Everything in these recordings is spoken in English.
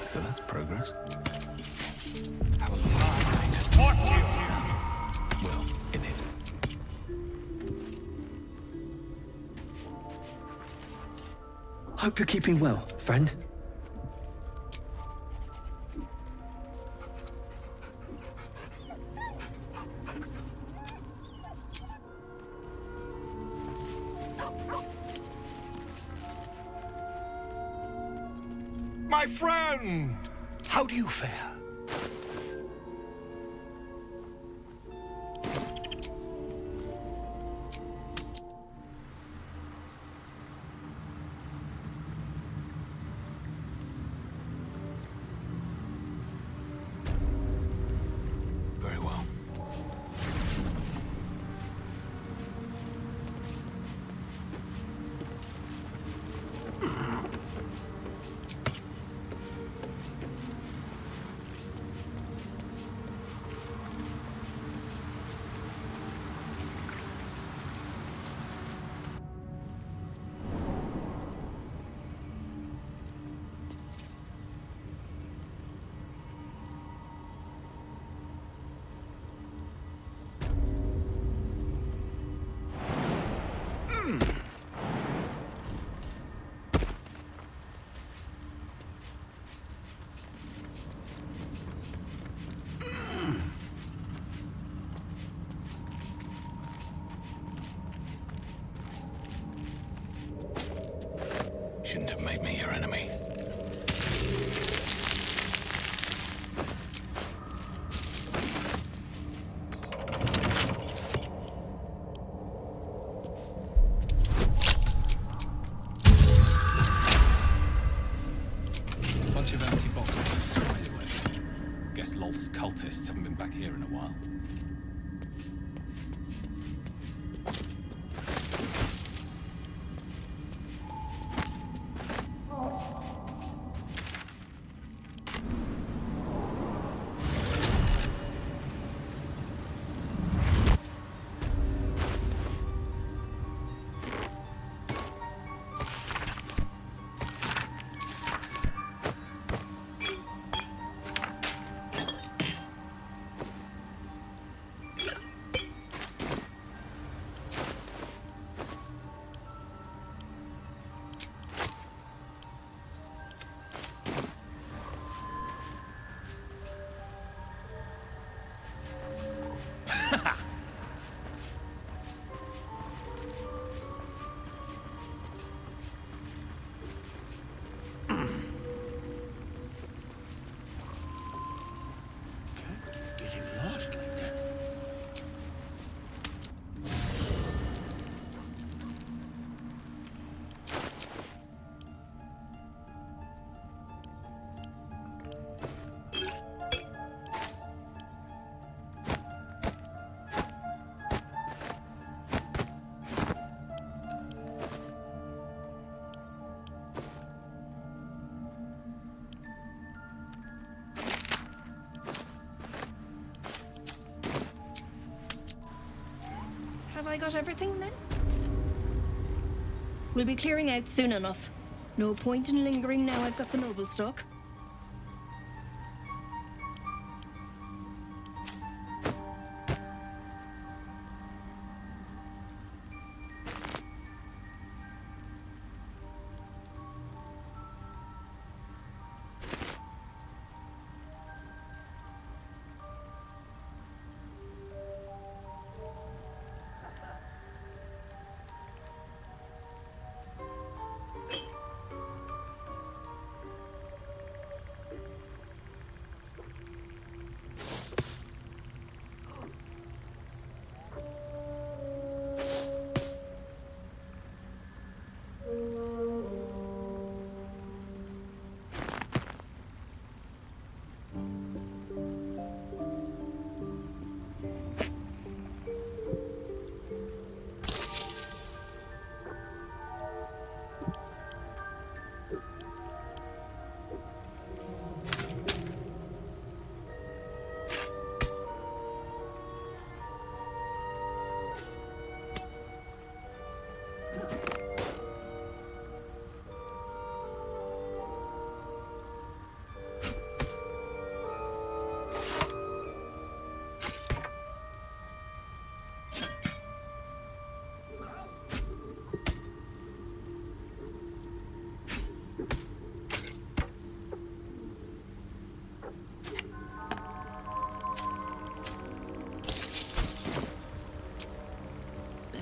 So that's progress. Well, in it. Hope you're keeping well, friend. My friend! How do you fare? Very well. Shouldn't have made me your enemy. Bunch of empty boxes and spider webs. Guess Lllos's cultists haven't been back here in a while. Have I got everything then? We'll be clearing out soon enough. No point in lingering now I've got the noble stock.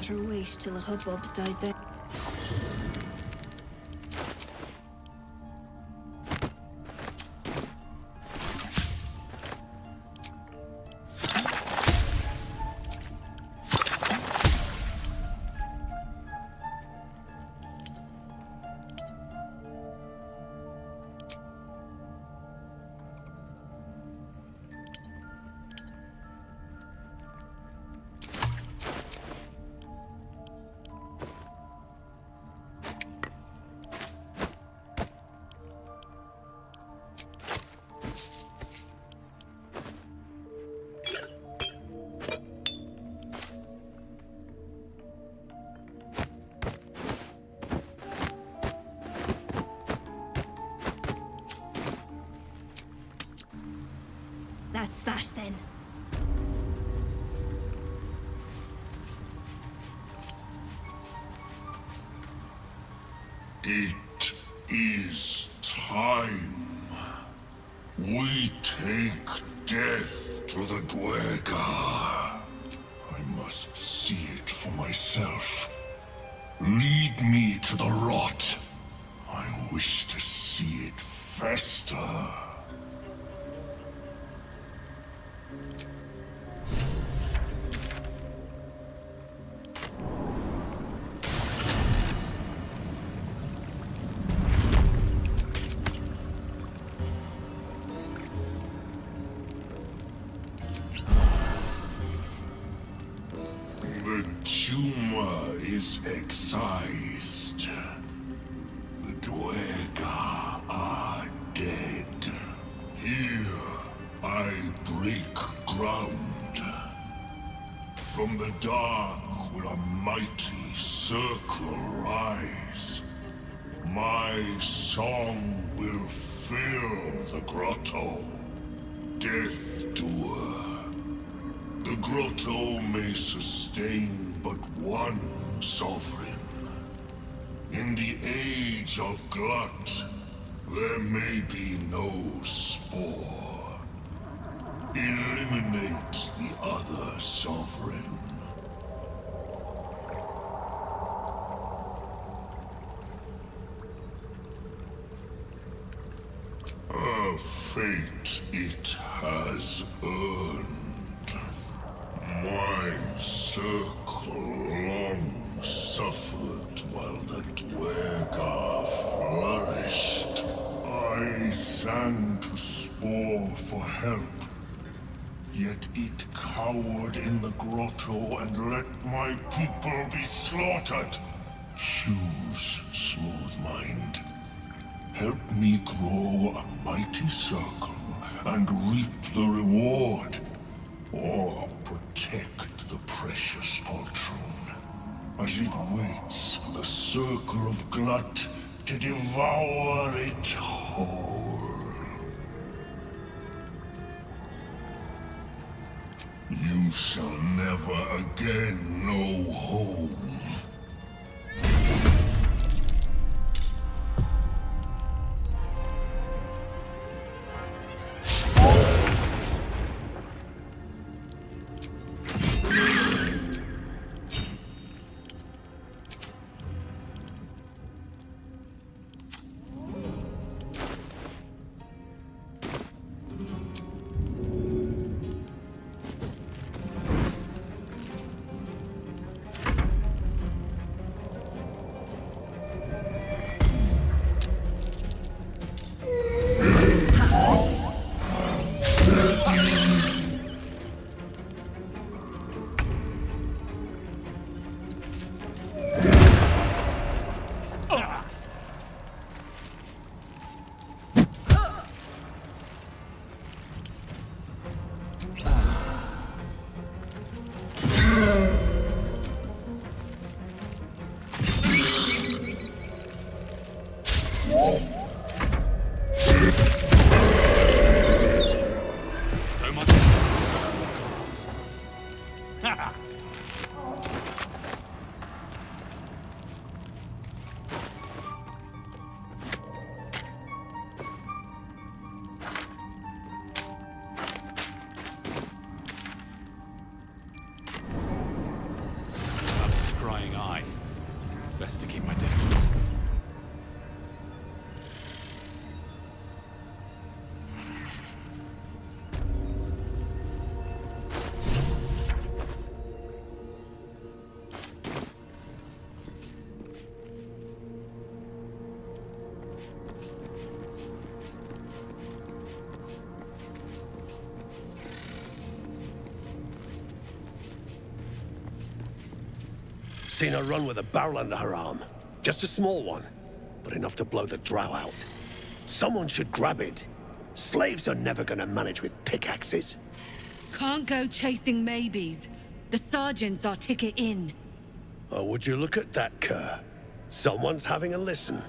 better wait till the hubbubs died down. That's that then. It is time. We take death to the dwergar. I must see it for myself. Lead me to the rot. I wish to see it fester. The tumor is excised. The dwergar are dead. Here I break ground. From the dark will a mighty circle rise. My song will fill the grotto. Death doer. The grotto may sustain but one sovereign. In the age of glut, there may be no spore. Eliminate the other sovereign. A fate it has earned. My circle long suffered while the dwergar flourished. I sang to Spore for help, yet it cowered in the grotto and let my people be slaughtered. Choose, smooth mind. Help me grow a mighty circle and reap the reward. Or protect the precious poltroon, as it waits for the circle of glut to devour it whole. You shall never again know home. prying eye. Best to keep my distance. Seen her run with a barrel under her arm. Just a small one, but enough to blow the drow out. Someone should grab it. Slaves are never gonna manage with pickaxes. Can't go chasing maybes. The sergeant's our ticket in. Oh, would you look at that, Kerr? Someone's having a listen.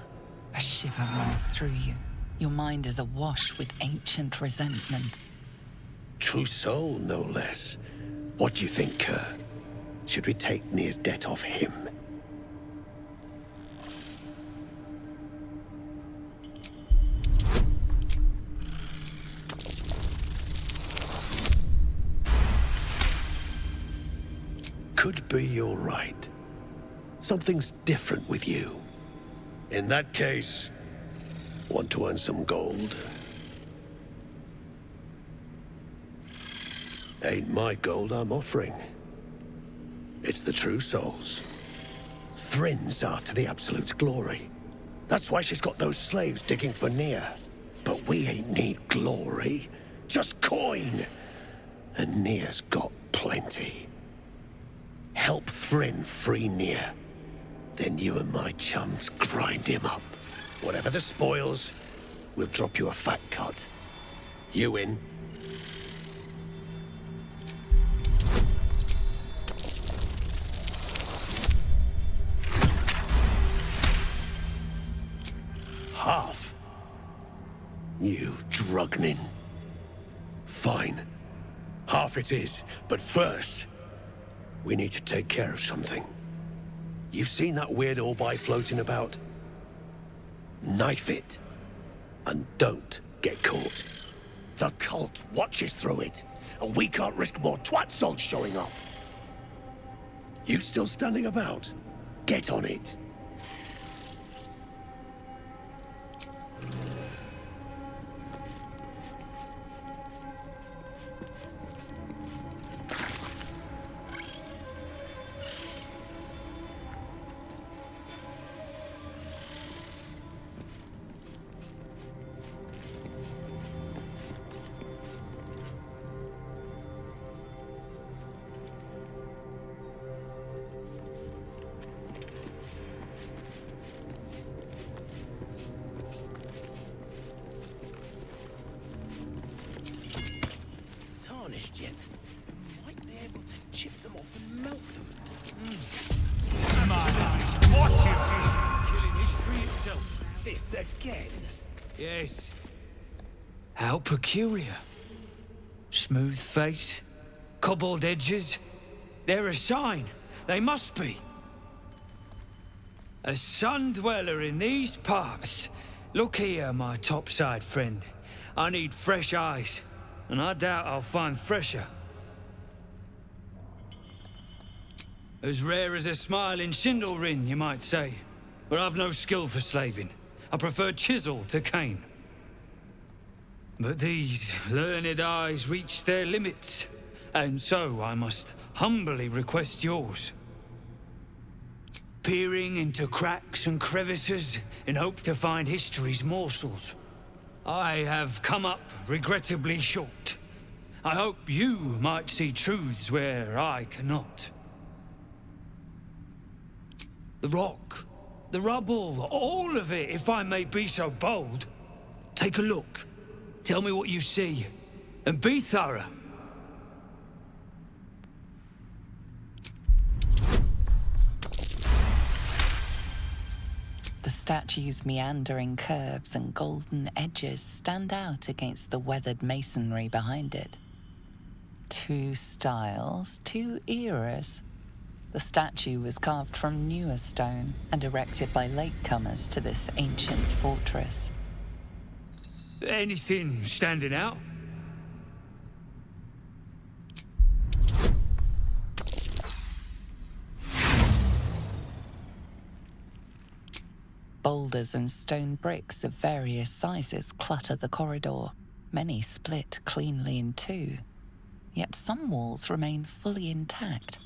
A shiver runs through you. Your mind is awash with ancient resentments. True soul, no less. What do you think, Kerr? Should we take Nere's debt off him? Could be you're right. Something's different with you. In that case, want to earn some gold? Ain't my gold I'm offering. It's the true souls. Thrin's after the absolute glory. That's why she's got those slaves digging for Nere. But we ain't need glory, just coin. And Nere's got plenty. Help Thrin free Nere. Then you and my chums grind him up. Whatever the spoils, we'll drop you a fat cut. You in? Half? You drugnin. Fine. Half it is, but first, we need to take care of something. You've seen that weird orbi floating about? Knife it. And don't get caught. The cult watches through it, and we can't risk more twat souls showing up. You still standing about? Get on it. Yet. We might be able to chip them off and melt them. Come on, watch it! Killing history itself. This again? Yes. How peculiar. Smooth face, cobbled edges. They're a sign. They must be. A sun dweller in these parts. Look here, my topside friend. I need fresh eyes. And I doubt I'll find fresher. As rare as a smile in Sindelrin, you might say. But I've no skill for slaving. I prefer chisel to cane. But these learned eyes reach their limits. And so I must humbly request yours. Peering into cracks and crevices in hope to find history's morsels. I have come up regrettably short. I hope you might see truths where I cannot. The rock, the rubble, all of it, if I may be so bold. Take a look. Tell me what you see. And be thorough. The statue's meandering curves and golden edges stand out against the weathered masonry behind it. Two styles, two eras. The statue was carved from newer stone and erected by latecomers to this ancient fortress. Anything standing out? Boulders and stone bricks of various sizes clutter the corridor, many split cleanly in two, yet some walls remain fully intact.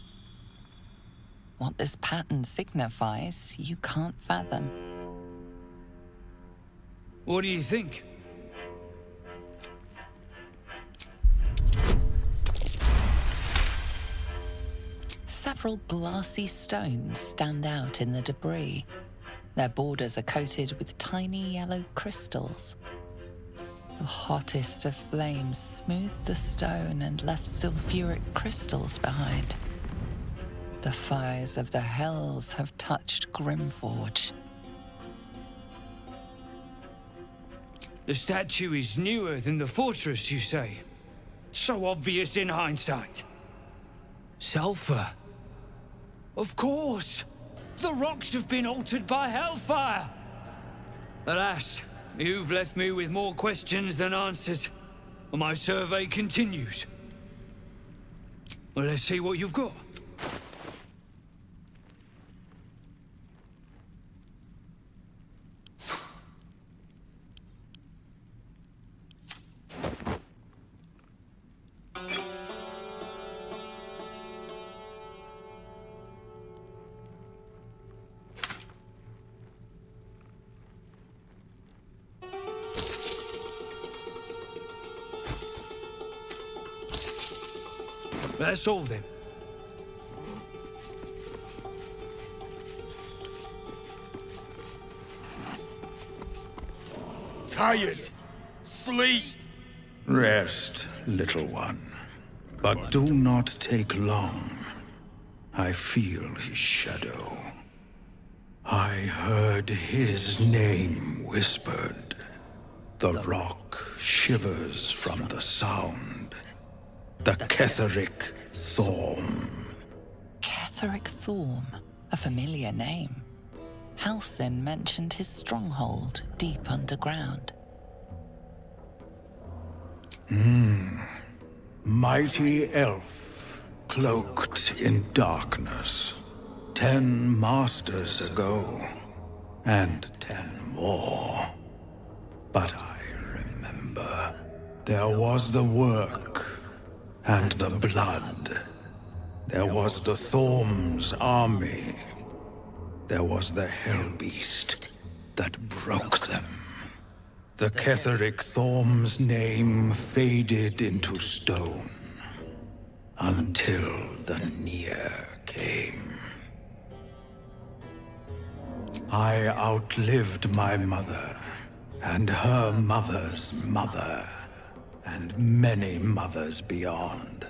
What this pattern signifies, you can't fathom. What do you think? Several glassy stones stand out in the debris. Their borders are coated with tiny yellow crystals. The hottest of flames smoothed the stone and left sulfuric crystals behind. The fires of the hells have touched Grimforge. The statue is newer than the fortress, you say? So obvious in hindsight. Sulfur. Of course! The rocks have been altered by hellfire! Alas, you've left me with more questions than answers. My survey continues. Well, let's see what you've got. That's all then. Tired. Sleep. Rest, little one. But do not take long. I feel his shadow. I heard his name whispered. The rock shivers from the sound. The Ketheric Thorm. Ketheric Thorm, a familiar name. Halsin mentioned his stronghold deep underground. Mighty elf, cloaked in darkness. 10 masters ago, and 10 more. But I remember, there was the work, and the blood. There was the Thorm's army. There was the Hellbeast that broke them. The Ketheric Thorm's name faded into stone until the Nere came. I outlived my mother, and her mother's mother, and many mothers beyond.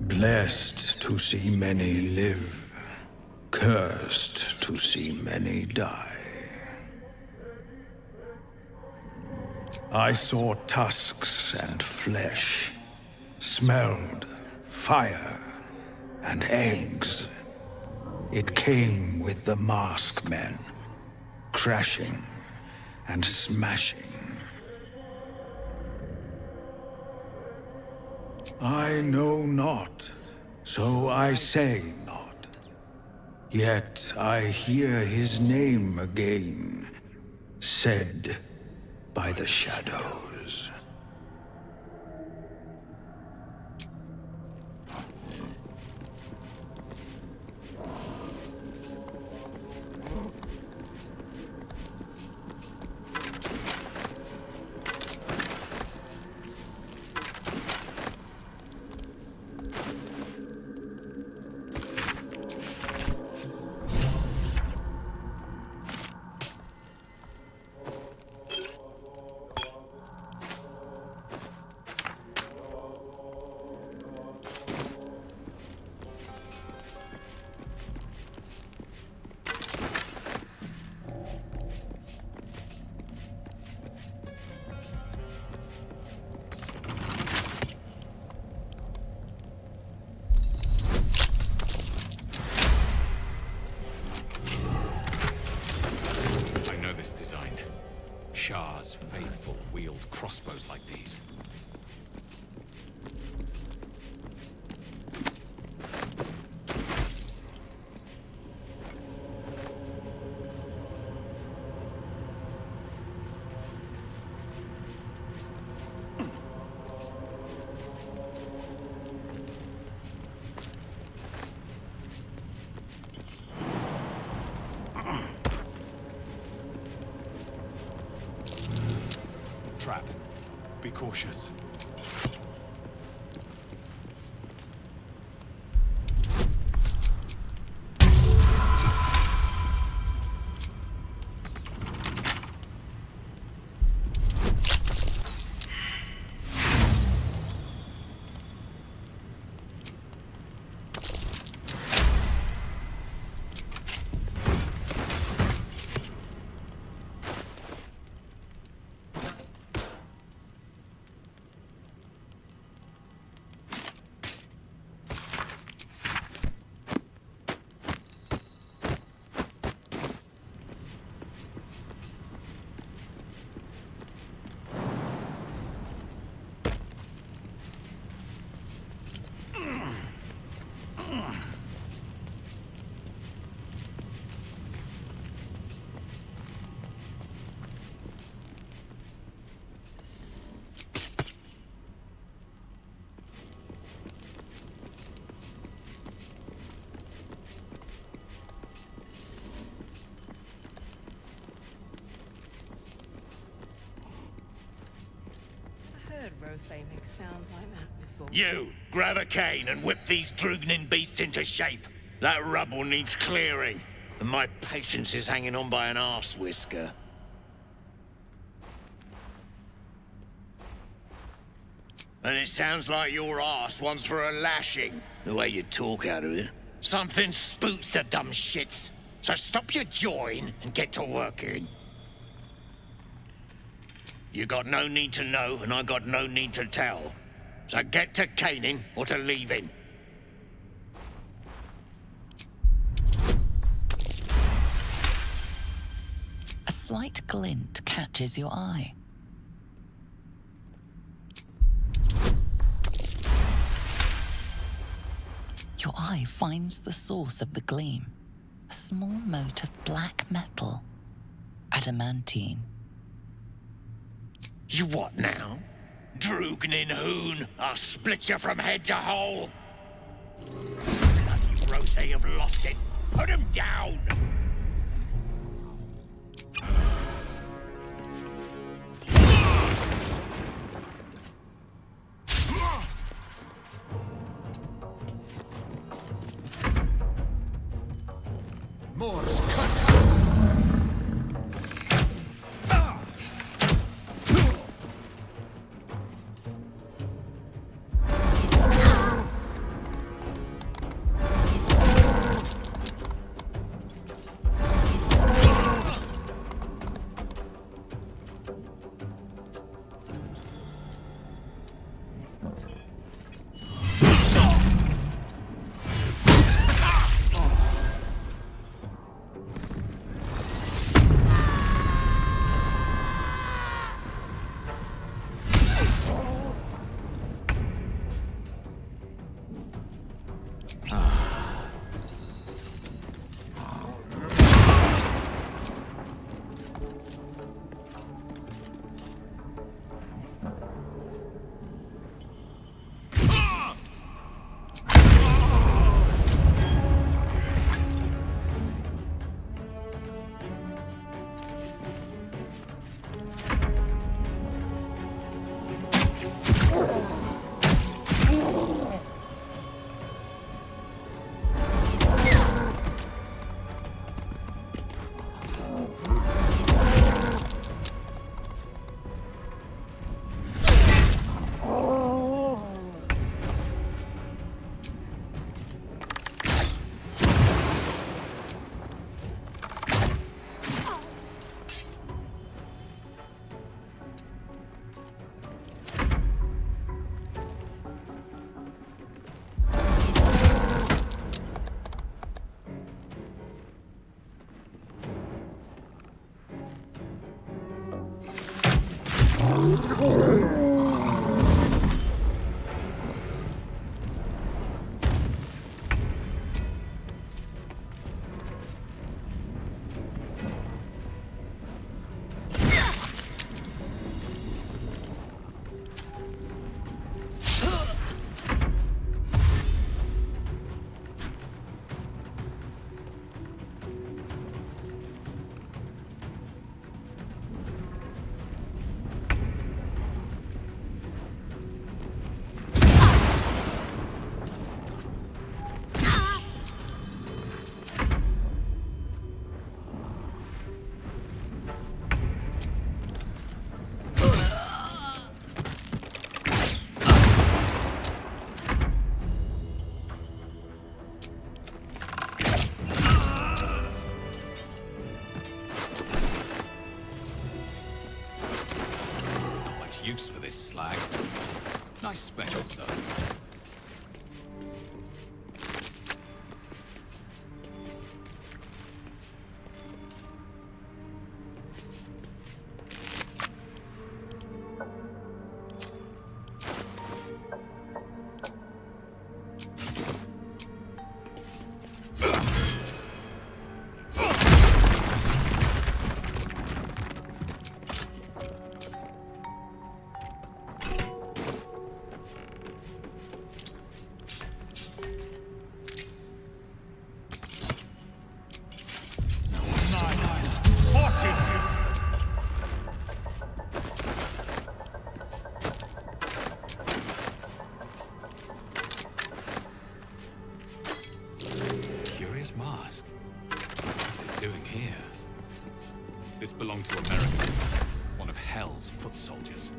Blessed to see many live, cursed to see many die. I saw tusks and flesh, smelled fire and eggs. It came with the masked men, crashing and smashing. I know not, so I say not. Yet I hear his name again, said by the shadows. Shah's faithful wield crossbows like these. be cautious. Rothay makes sounds like that before. You, grab a cane and whip these droognin beasts into shape. That rubble needs clearing, and my patience is hanging on by an arse whisker. And it sounds like your arse wants for a lashing, the way you talk out of it. Something spooks the dumb shits, so stop your jawing and get to working. You got no need to know, and I got no need to tell. So get to caning or to leaving. A slight glint catches your eye. Your eye finds the source of the gleam. A small mote of black metal. Adamantine. You what now? Droognin hoon, I'll split you from head to hole. Bloody Rothay have lost it. Put him down! Moore's cut. use for this slag. Nice specials, though. Mask. What's it doing here? This belonged to a merregone, one of Hell's foot soldiers.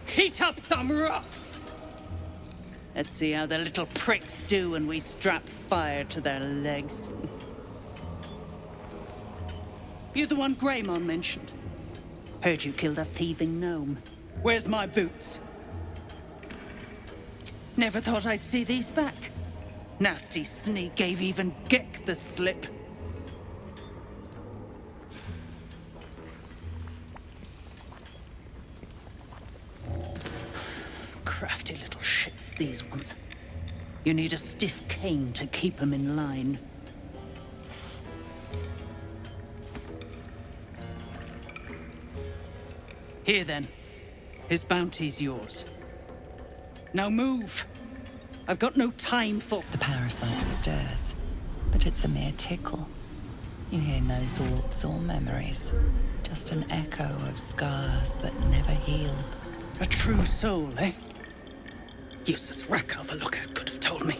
Heat up some rocks! Let's see how the little pricks do when we strap fire to their legs. You the one Greymon mentioned? Heard you killed that thieving gnome. Where's my boots? Never thought I'd see these back. Nasty sneak gave even Gek the slip. Crafty little shits, these ones. You need a stiff cane to keep them in line. Here then. His bounty's yours. Now move! I've got no time for... The parasite stirs, but it's a mere tickle. You hear no thoughts or memories, just an echo of scars that never healed. A true soul, eh? Useless wreck of a lookout could have told me.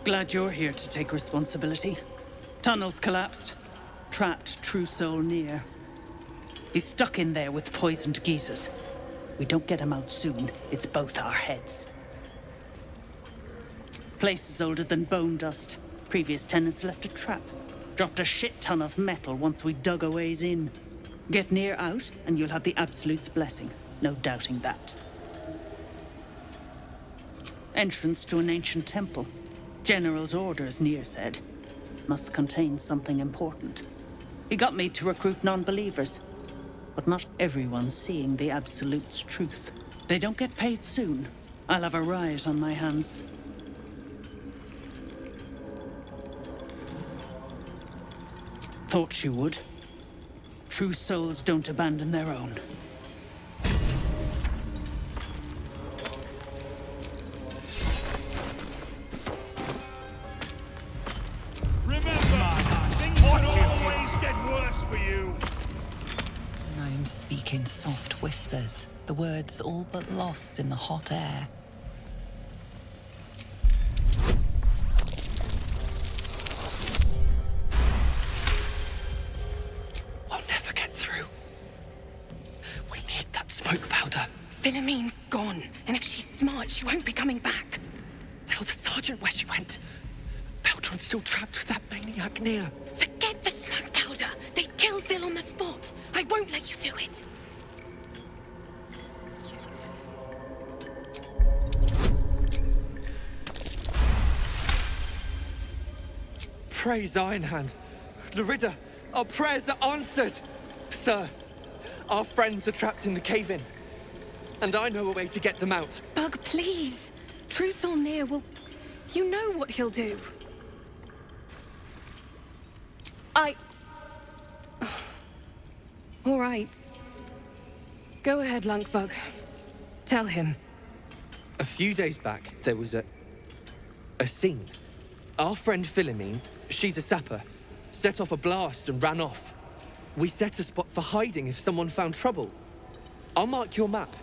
Glad you're here to take responsibility. Tunnels collapsed. Trapped true soul near. He's stuck in there with poisoned geezers. We don't get him out soon, it's both our heads. Place is older than bone dust. Previous tenants left a trap. Dropped a shit ton of metal once we dug a ways in. Get near out, and you'll have the Absolute's blessing. No doubting that. Entrance to an ancient temple. General's orders, Neere said. Must contain something important. He got me to recruit non-believers. But not everyone's seeing the Absolute's truth. They don't get paid soon. I'll have a riot on my hands. Thought you would. True souls don't abandon their own. Remember! whispers, the words all but lost in the hot air. We'll never get through. We need that smoke powder. Filomine's gone, and if she's smart, she won't be coming back. Tell the sergeant where she went. Baldur still trapped with that maniac Neere. Forget the smoke powder. They'd kill Phil on the spot. I won't let you do it. Praise Ironhand. Larida, our prayers are answered. Sir, our friends are trapped in the cave-in. And I know a way to get them out. Bug, please. True Soul Neere will... You know what he'll do. All right. Go ahead, Lunkbug. Tell him. A few days back, there was a scene. Our friend Philomene, she's a sapper, set off a blast and ran off. We set a spot for hiding if someone found trouble. I'll mark your map.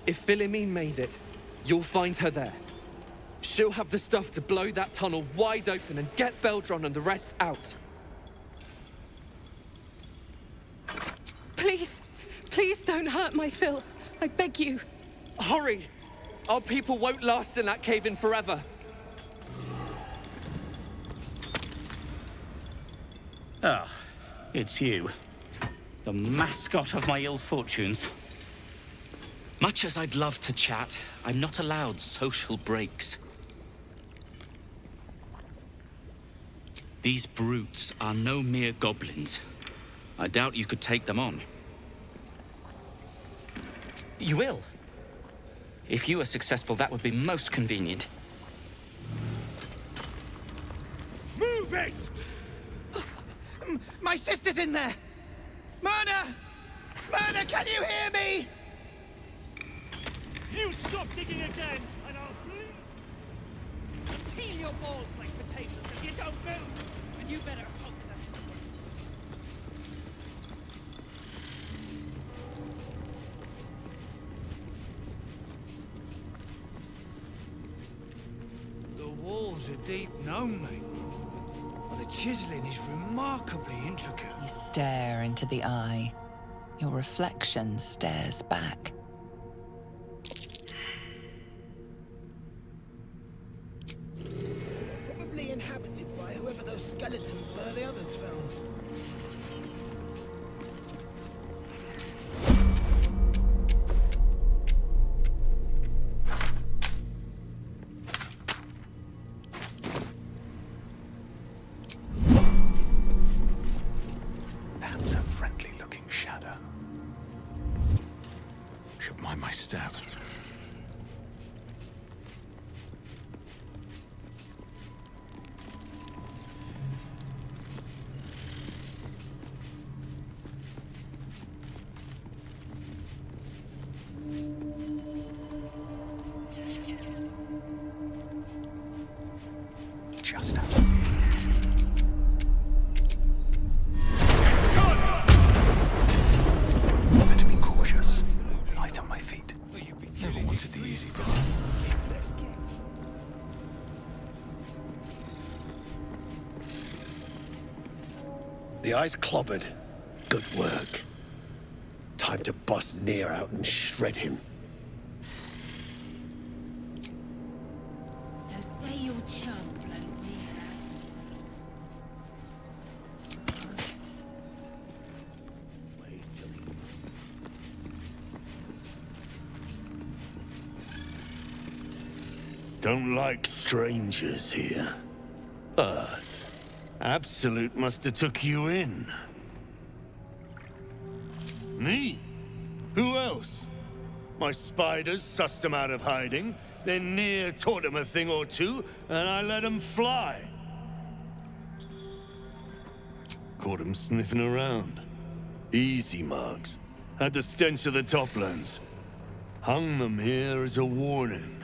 If Philomene made it, you'll find her there. She'll have the stuff to blow that tunnel wide open and get Beldron and the rest out. Please don't hurt my Phil. I beg you. Hurry! Our people won't last in that cave-in forever. Ah, it's you. The mascot of my ill fortunes. Much as I'd love to chat, I'm not allowed social breaks. These brutes are no mere goblins. I doubt you could take them on. You will. If you are successful, that would be most convenient. Move it! My sister's in there! Myrna! Myrna, can you hear me? You stop digging again, and I'll peel your balls like potatoes if you don't move! And you better hope that's the worst. The walls are deep gnome make. The chiseling is remarkably intricate. You stare into the eye. Your reflection stares back. Probably inhabited by whoever those skeletons were the others found. That's a friendly-looking shadow. Should mind my step. Just out of view. Better be cautious. Light on my feet. Never wanted the easy road. The eye's clobbered. Good work. Time to bust Neere out and shred him. So say your chum blows Neere. Don't like strangers here. But Absolute must have took you in. Me? Who else? My spiders sussed them out of hiding, then Neere taught them a thing or two, and I let them fly. Caught them sniffing around. Easy marks. Had the stench of the Toplands. Hung them here as a warning.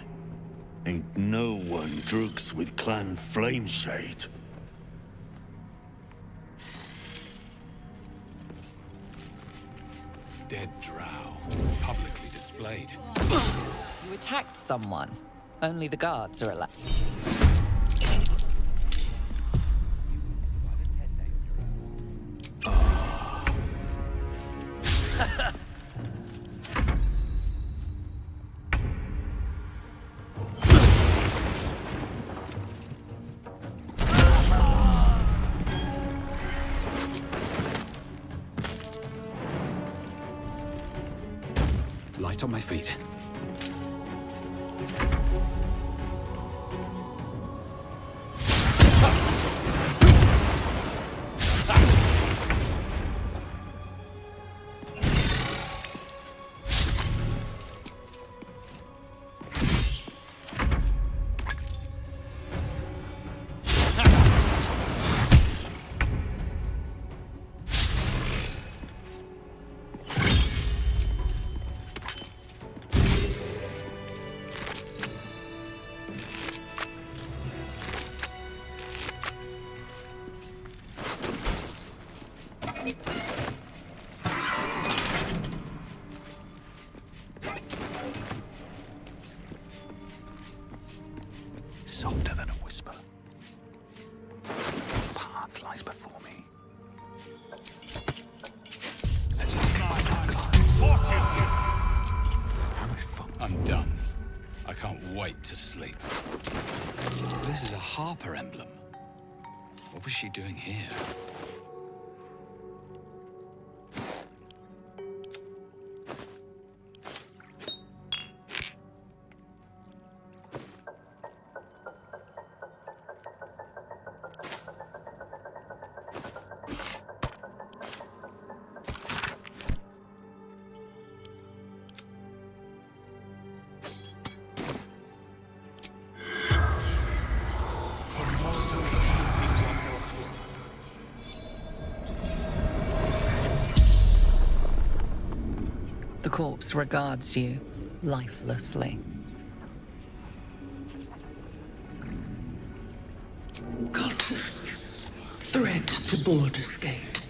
Ain't no one droogs with Clan Flameshade. Dead drow. Publicly displayed. You attacked someone. Only the guards are allowed. Light on my feet. Softer than a whisper. The path lies before me. Let's go. How much fun? I'm done. I can't wait to sleep. This is a Harper emblem. What was she doing here? The corpse regards you lifelessly. Cultists thread to Baldur's Gate.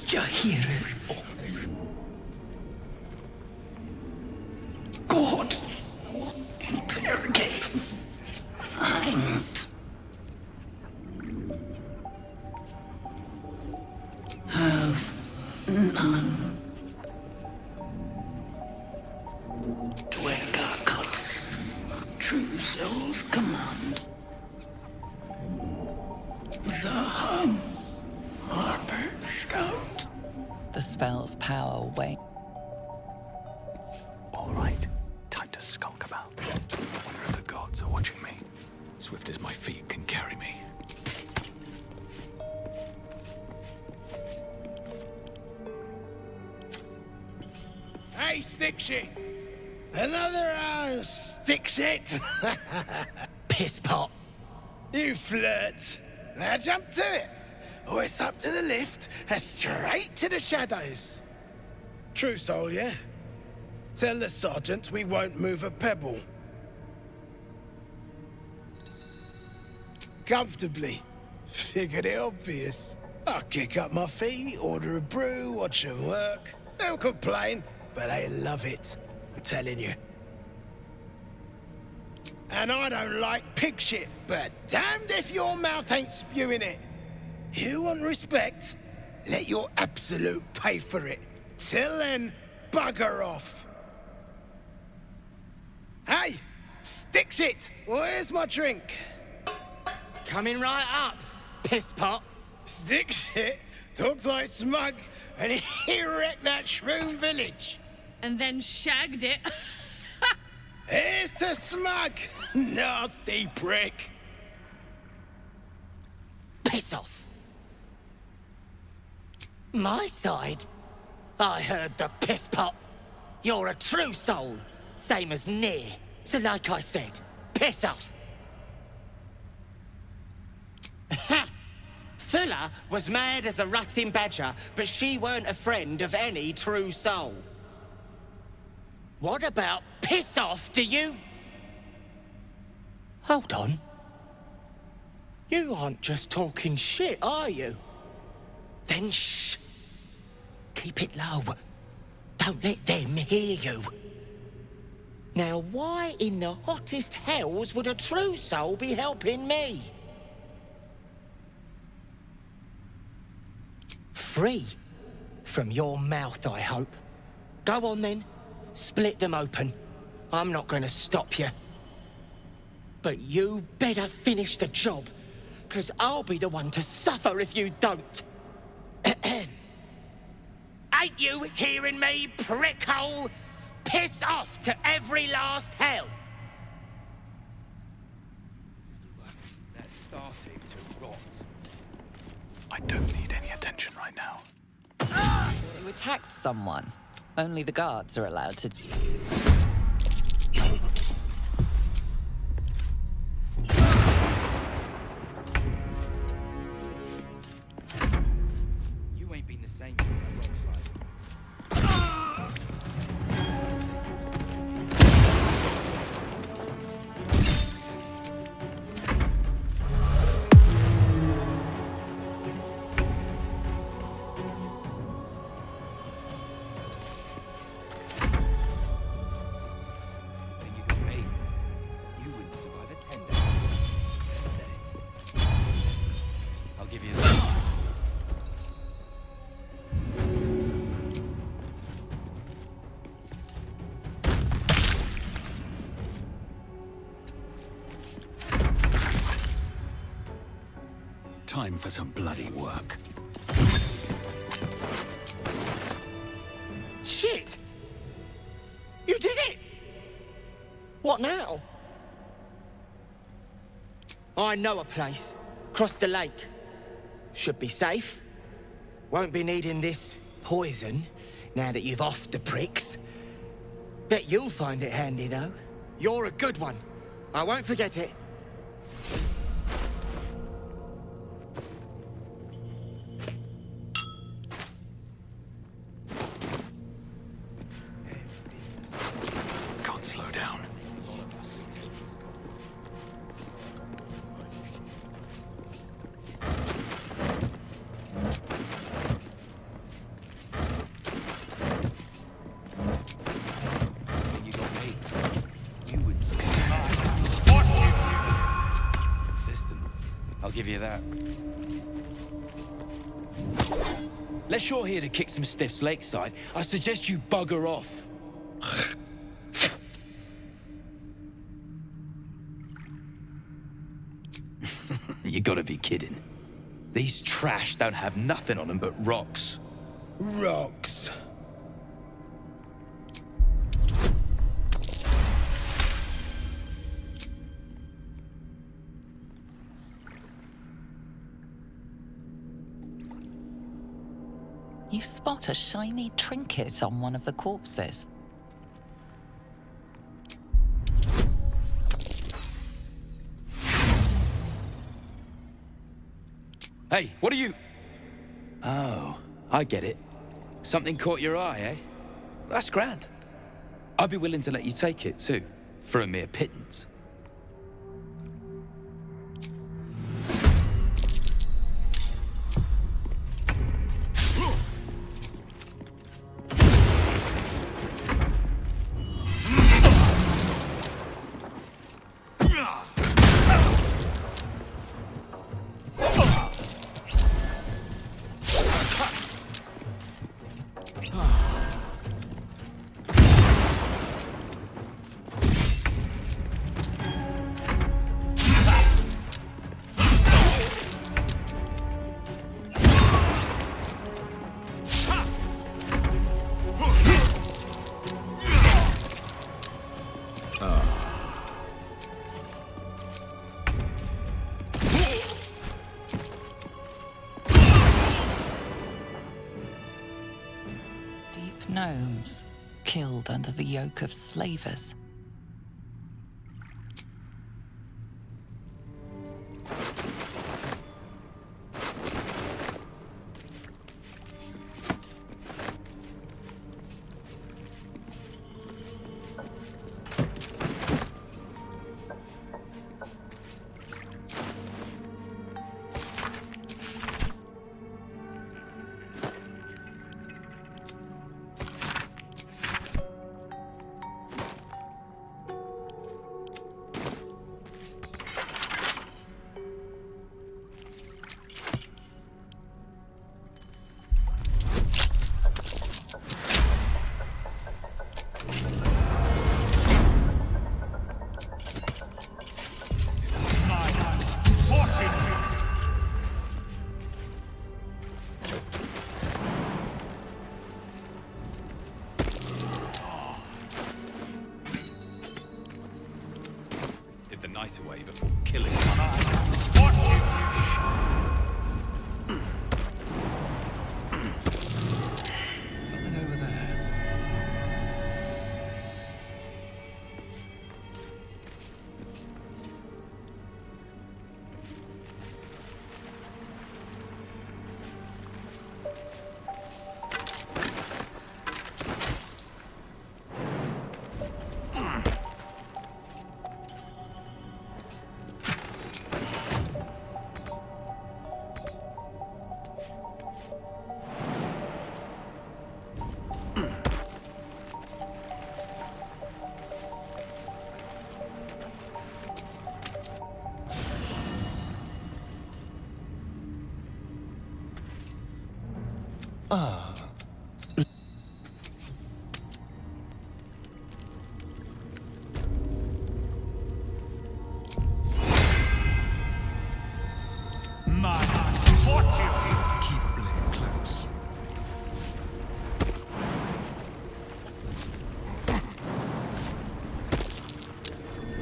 Jahira's orders. God, interrogate. Find. Have none. Dwergar cultists. True souls command. Zahan. Harper Scout. The spell's power wanes. All right, time to skulk about. Wonder if the gods are watching me. Swift as my feet can carry me. Hey, stick shit! Another stick shit! Piss pot. You flirt. Now jump to it. Or it's up to the lift and straight to the shadows. True soul, yeah? Tell the sergeant we won't move a pebble. Comfortably. Figured it obvious. I'll kick up my feet, order a brew, watch them work. They'll complain, but they love it. I'm telling you. And I don't like pig shit, but damned if your mouth ain't spewing it. You want respect? Let your absolute pay for it. Till then, bugger off. Hey, stick shit! Where's my drink? Coming right up, piss pot. Stick shit talks like smug, and he wrecked that shroom village. And then shagged it. Here's to smug, nasty prick. Piss off. My side? I heard the piss pot. You're a true soul, same as Nere. So like I said, piss off. Ha! Fuller was mad as a rutting badger, but she weren't a friend of any true soul. What about piss off, do you? Hold on. You aren't just talking shit, are you? Then shh. Keep it low. don't let them hear you. Now, why in the hottest hells would a true soul be helping me? Free from your mouth, I hope. Go on then, split them open. I'm not going to stop you. But you better finish the job, because I'll be the one to suffer if you don't. Ain't you hearing me, prickhole? Piss off to every last hell! They're starting to rot. I don't need any attention right now. You attacked someone. Only the guards are allowed to... You ain't been the same since I rock slide. Give you that. Time for some bloody work. Shit! You did it! What now? I know a place. Across the lake. Should be safe. Won't be needing this poison now that you've offed the pricks. Bet you'll find it handy, though. You're a good one. I won't forget it. Can't slow down. Give you that. Unless you're here to kick some stiffs lakeside, I suggest you bugger off. You gotta be kidding. These trash don't have nothing on them but rocks. Rocks. You spot a shiny trinket on one of the corpses. Hey, what are you... Oh, I get it. Something caught your eye, eh? That's grand. I'd be willing to let you take it, too, for a mere pittance. Gnomes, killed under the yoke of slavers. night away before killing him. Something over there.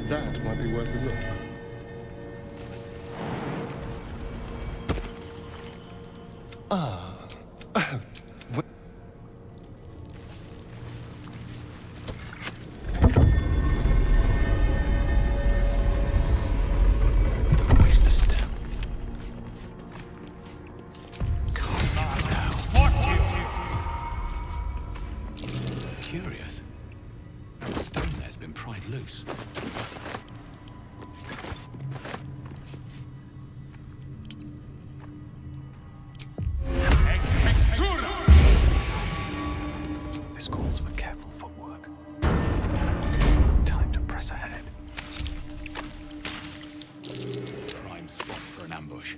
That might be worth a look. Don't waste a step. Curious. That stone there's been pried loose. This calls for careful footwork. Time to press ahead. Prime spot for an ambush.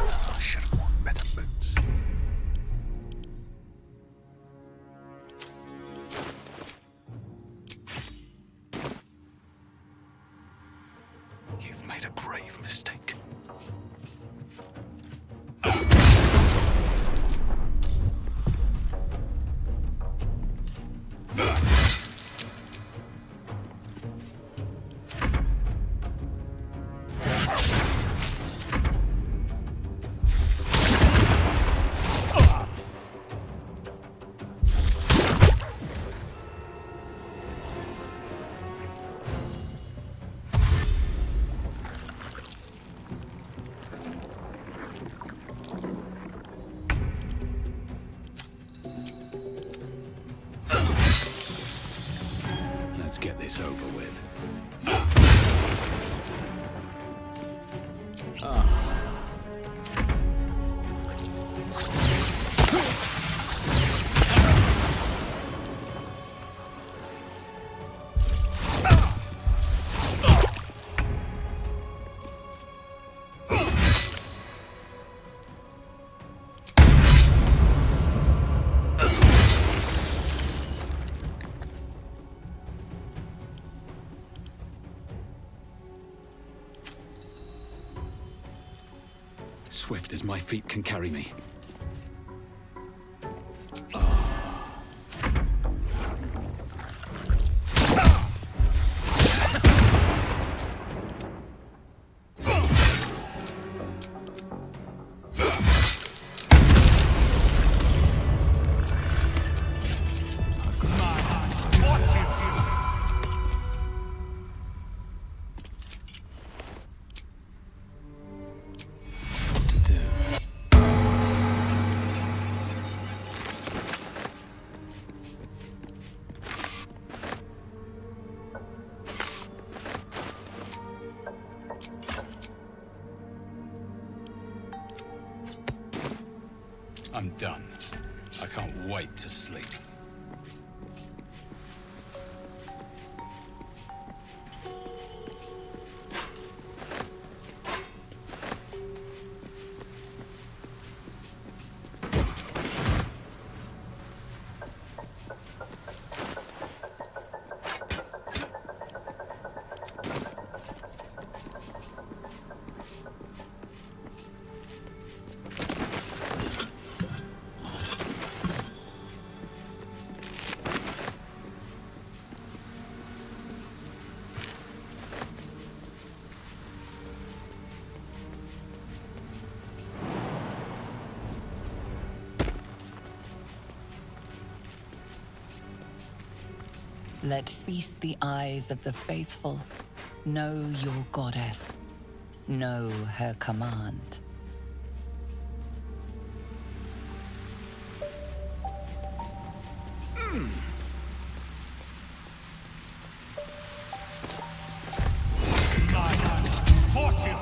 I should have worn better boots. You've made a grave mistake. Let's get this over with. Swift as my feet can carry me. I'm done. I can't wait to sleep. Let feast the eyes of the faithful. Know your goddess. Know her command. Fortune!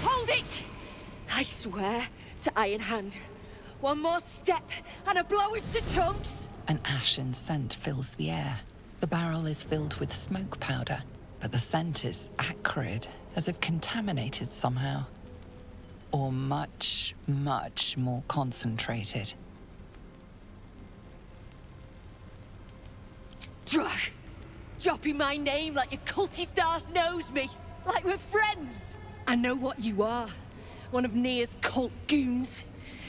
Hold it! I swear to Iron Hand. One more step and a blow us to chunks. An ashen scent fills the air. The barrel is filled with smoke powder, but the scent is acrid, as if contaminated somehow. Or much, much more concentrated. Drug! Dropping my name like your cultist arse knows me. Like we're friends. I know what you are. One of Nere's cult goons.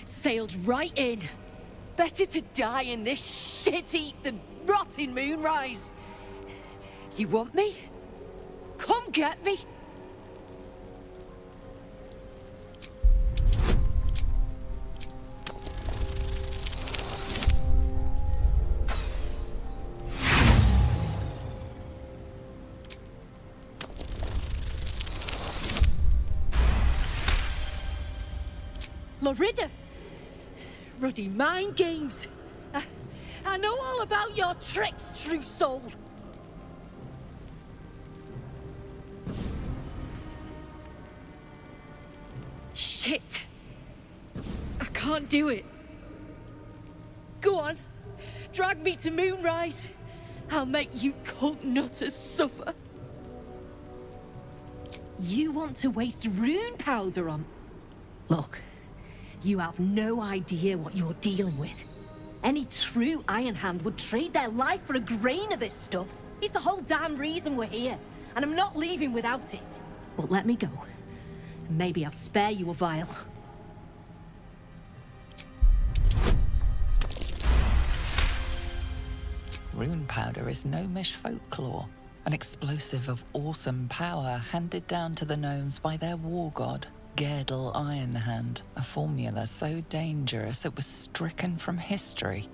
Sailed right in. Better to die in this shit heap than rot in Moonrise. You want me? Come get me. Lorida! Ruddy mind games. I know all about your tricks, true soul. Shit. I can't do it. Go on. Drag me to Moonrise. I'll make you cult nutters suffer. You want to waste rune powder on... Look. You have no idea what you're dealing with. Any true Iron Hand would trade their life for a grain of this stuff. It's the whole damn reason we're here, and I'm not leaving without it. But let me go. Maybe I'll spare you a vial. Rune powder is gnomish folklore, an explosive of awesome power handed down to the gnomes by their war god. Girdle Ironhand, a formula so dangerous it was stricken from history,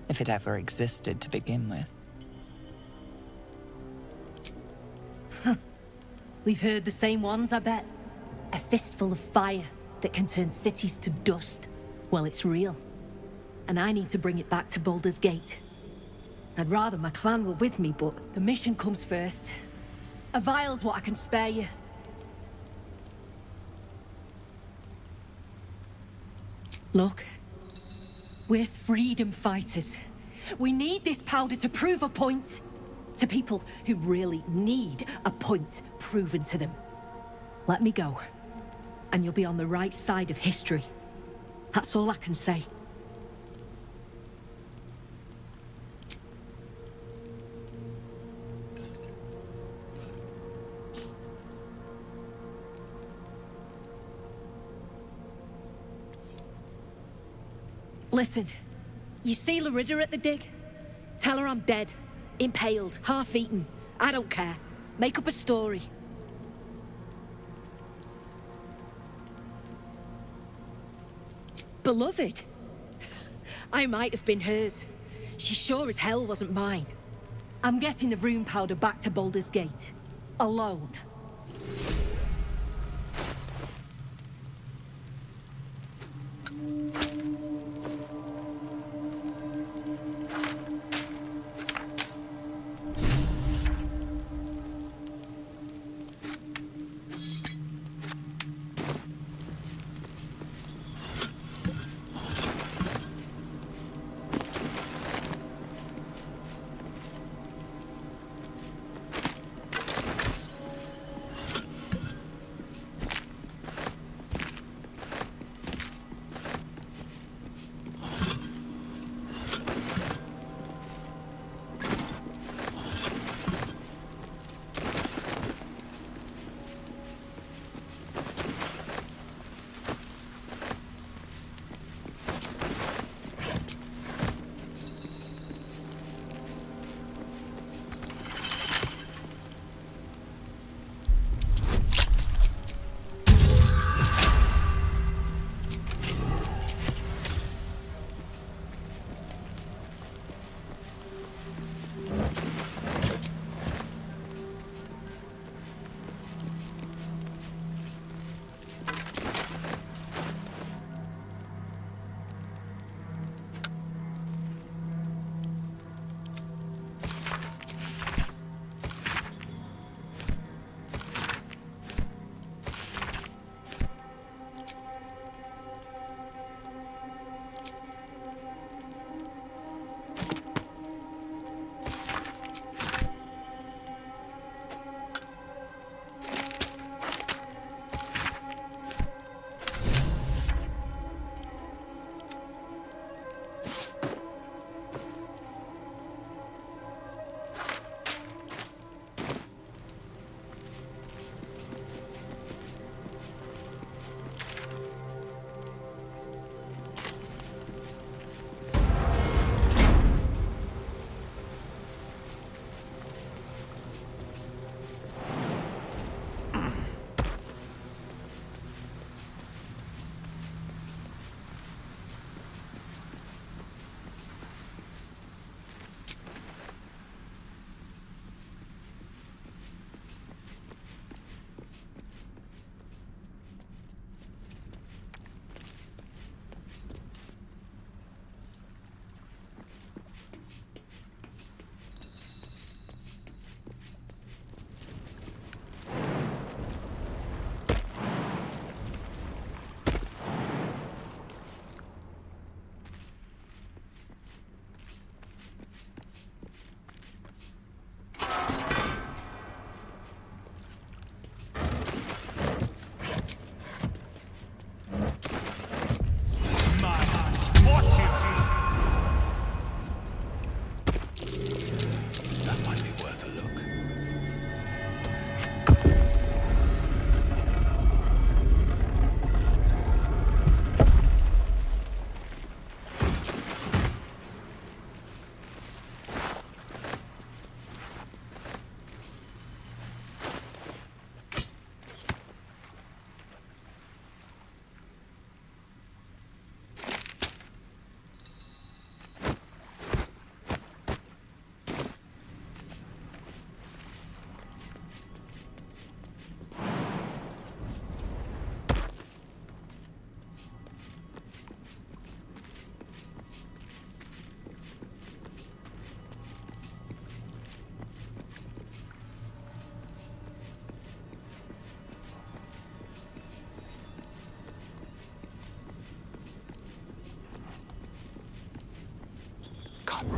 if it ever existed to begin with. Huh. We've heard the same ones, I bet. A fistful of fire that can turn cities to dust. Well, it's real. And I need to bring it back to Baldur's Gate. I'd rather my clan were with me, but the mission comes first. A vial's what I can spare you. Look, we're freedom fighters. We need this powder to prove a point. To people who really need a point proven to them. Let me go, and you'll be on the right side of history. That's all I can say. Listen, you see Lorida at the dig? Tell her I'm dead, impaled, half-eaten. I don't care. Make up a story. Beloved? I might have been hers. She sure as hell wasn't mine. I'm getting the rune powder back to Baldur's Gate. Alone.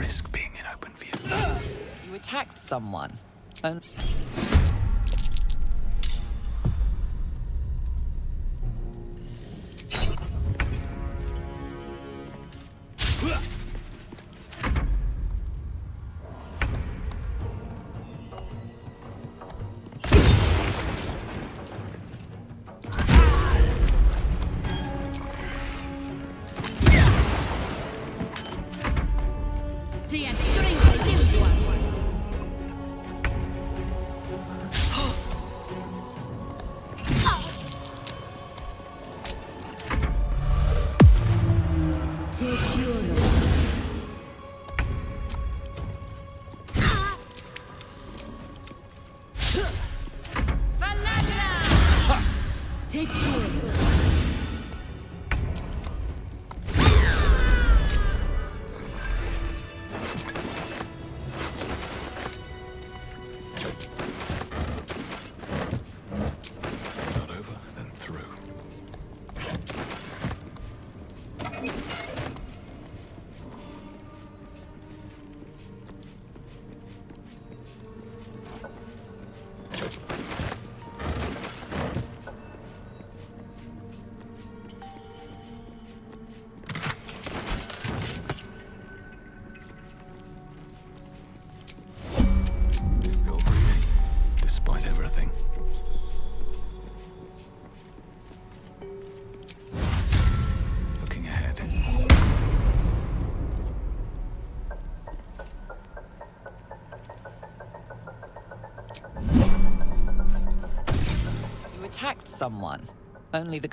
risk being in open view. You attacked someone. Attacked someone. Only the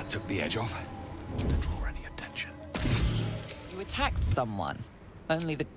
Took the edge off. To draw any attention. You attacked someone. Only the...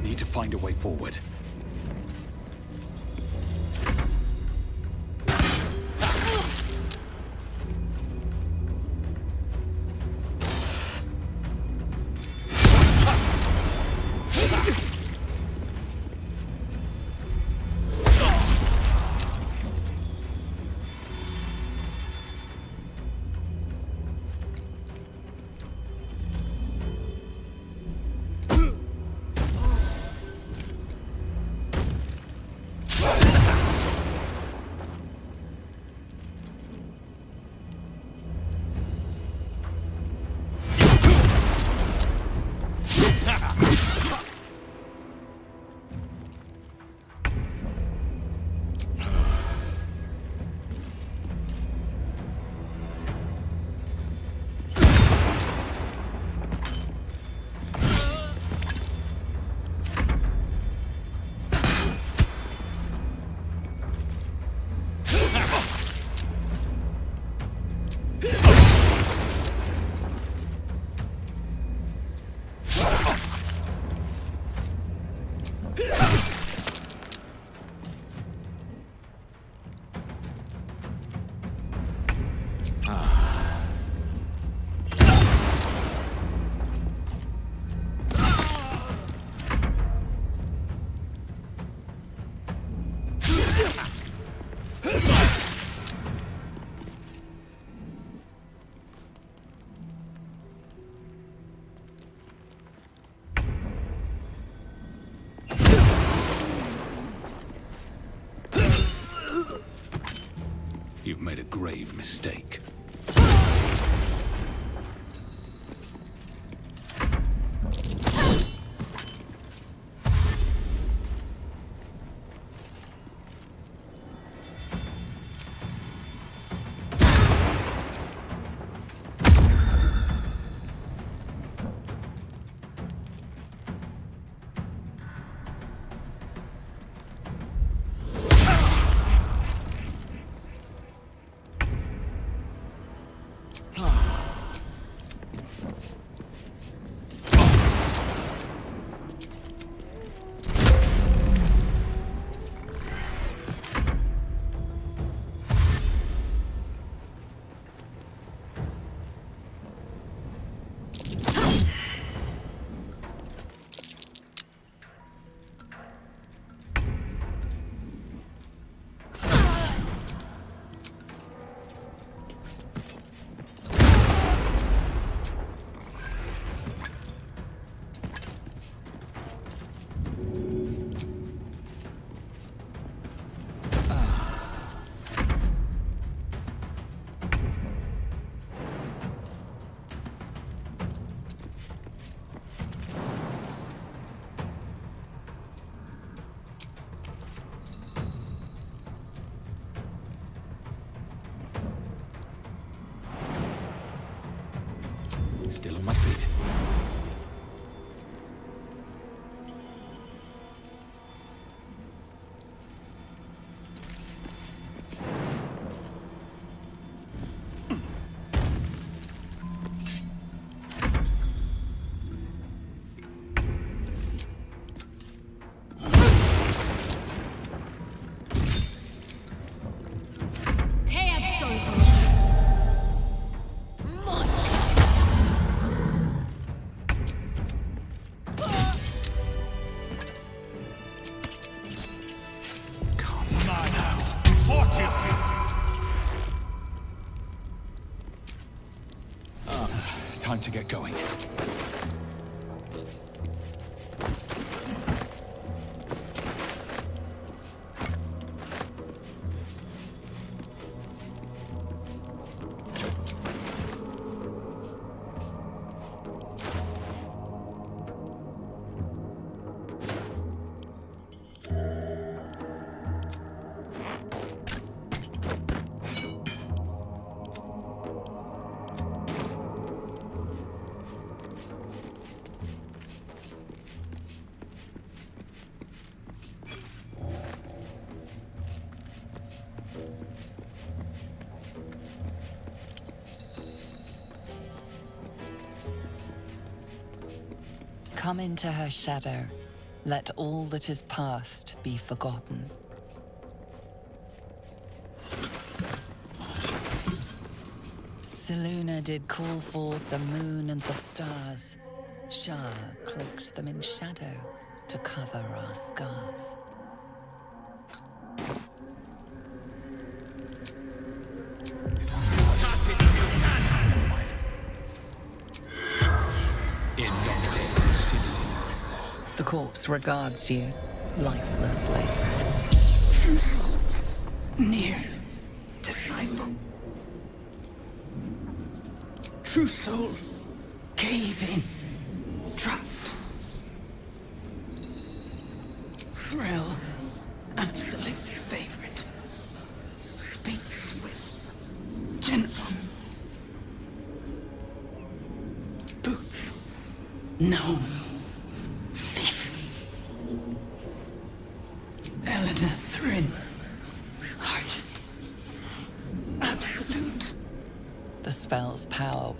Need to find a way forward. You've made a grave mistake. Still on my feet. Time to get going. Come into her shadow. Let all that is past be forgotten. Selûne did call forth the moon and the stars. Shah cloaked them in shadow to cover our scars. The corpse regards you lifelessly. True souls, near disciple. True soul, cave in, trapped. Thrill, Absolute's favorite, speaks with gentle. Boots, gnome. Eleanor Thrin, Sergeant. Absolute. The spell's power.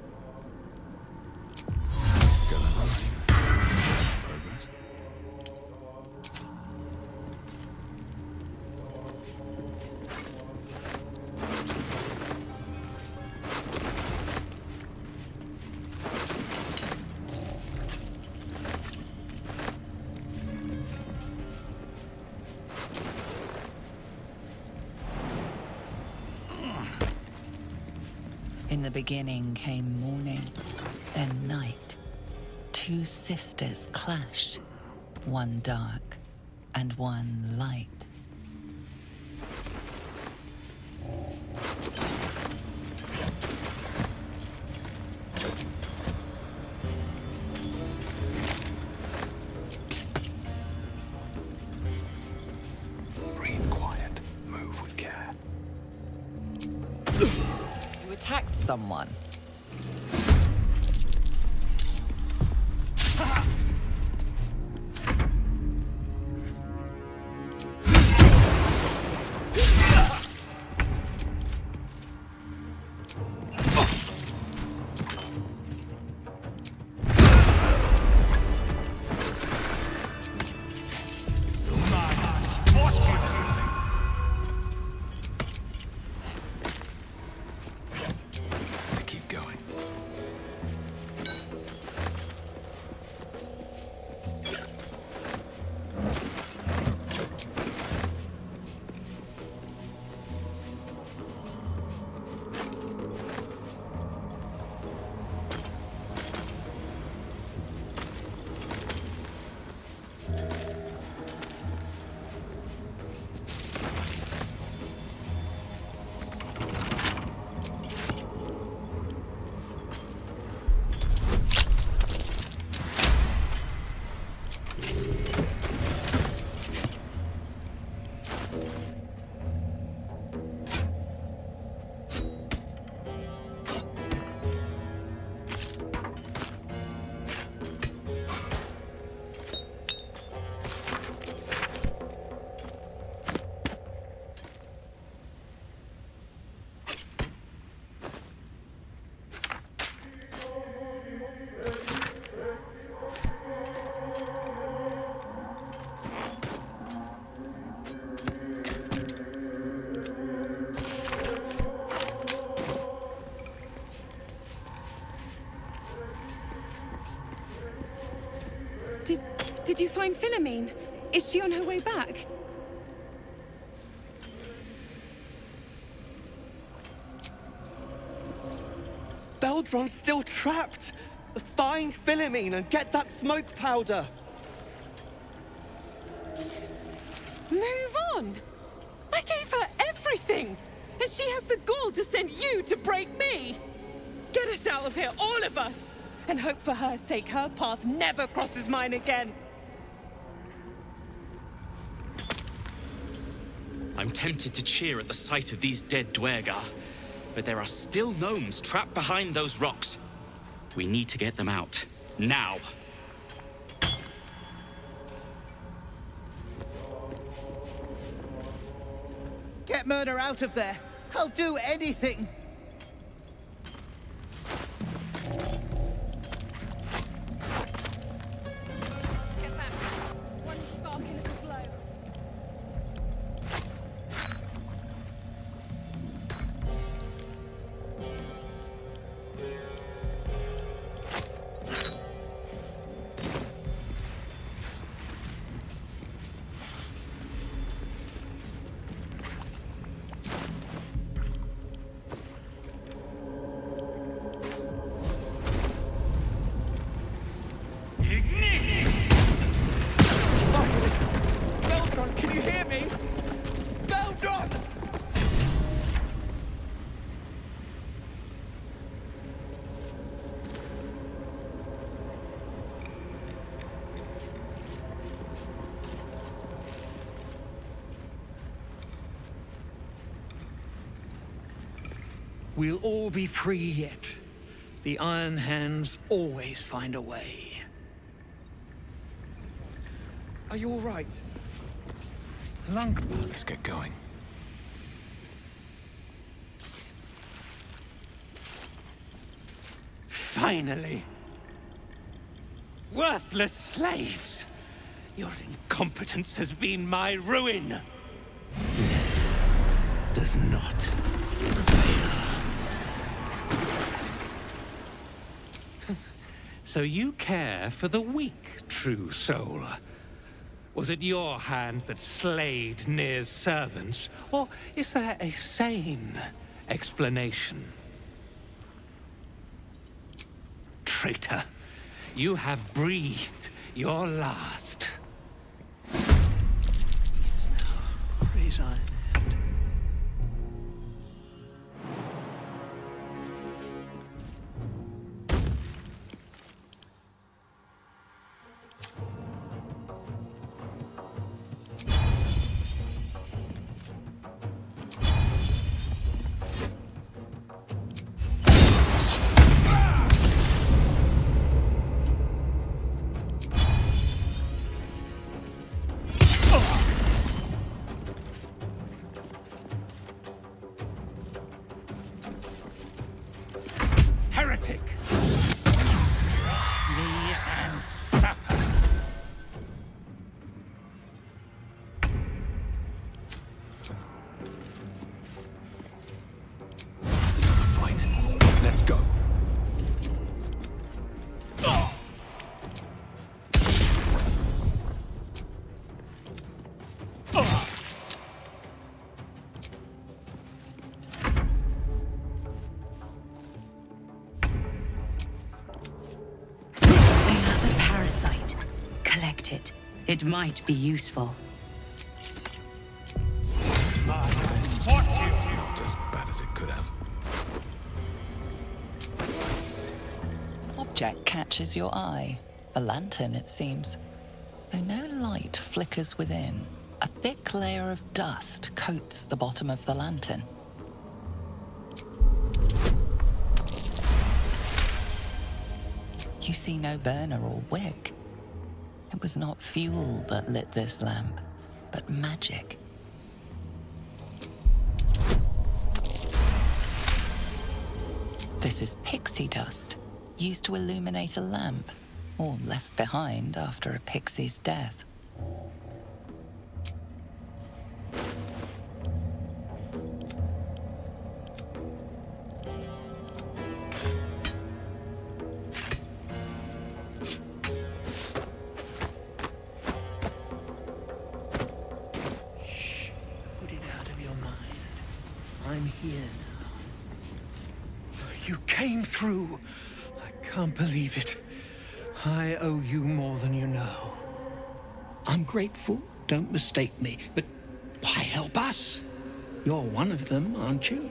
In the beginning came morning, then night. Two sisters clashed, one dark and one light. Breathe quiet, move with care. You attacked someone. To keep Did you find Philomene? Is she on her way back? Beldron's still trapped! Find Philomene and get that smoke powder! Move on! I gave her everything! And she has the gall to send you to break me! Get us out of here, all of us! And hope for her sake her path never crosses mine again! I'm tempted to cheer at the sight of these dead dwergar, but there are still gnomes trapped behind those rocks. We need to get them out. Now! Get Myrna out of there. I'll do anything. Get back. One spark in a blow. Beldron, can you hear me? Beldron! We'll all be free yet. The Iron Hands always find a way. Are you all right? Let's get going. Finally! Worthless slaves! Your incompetence has been my ruin! Does not fail. So you care for the weak, true soul? Was it your hand that slayed Nere's servants, or is there a sane explanation? Traitor, you have breathed your last. Praise Iron. Heretic! Strike me and suffer! Fight. Let's go. It might be useful. Not as bad as it could have. Object catches your eye. A lantern, it seems. Though no light flickers within, a thick layer of dust coats the bottom of the lantern. You see no burner or wick. It was not fuel that lit this lamp, but magic. This is pixie dust, used to illuminate a lamp, or left behind after a pixie's death. mind. I'm here now. You came through. I can't believe it. I owe you more than you know. I'm grateful, don't mistake me, but why help us? You're one of them, aren't you?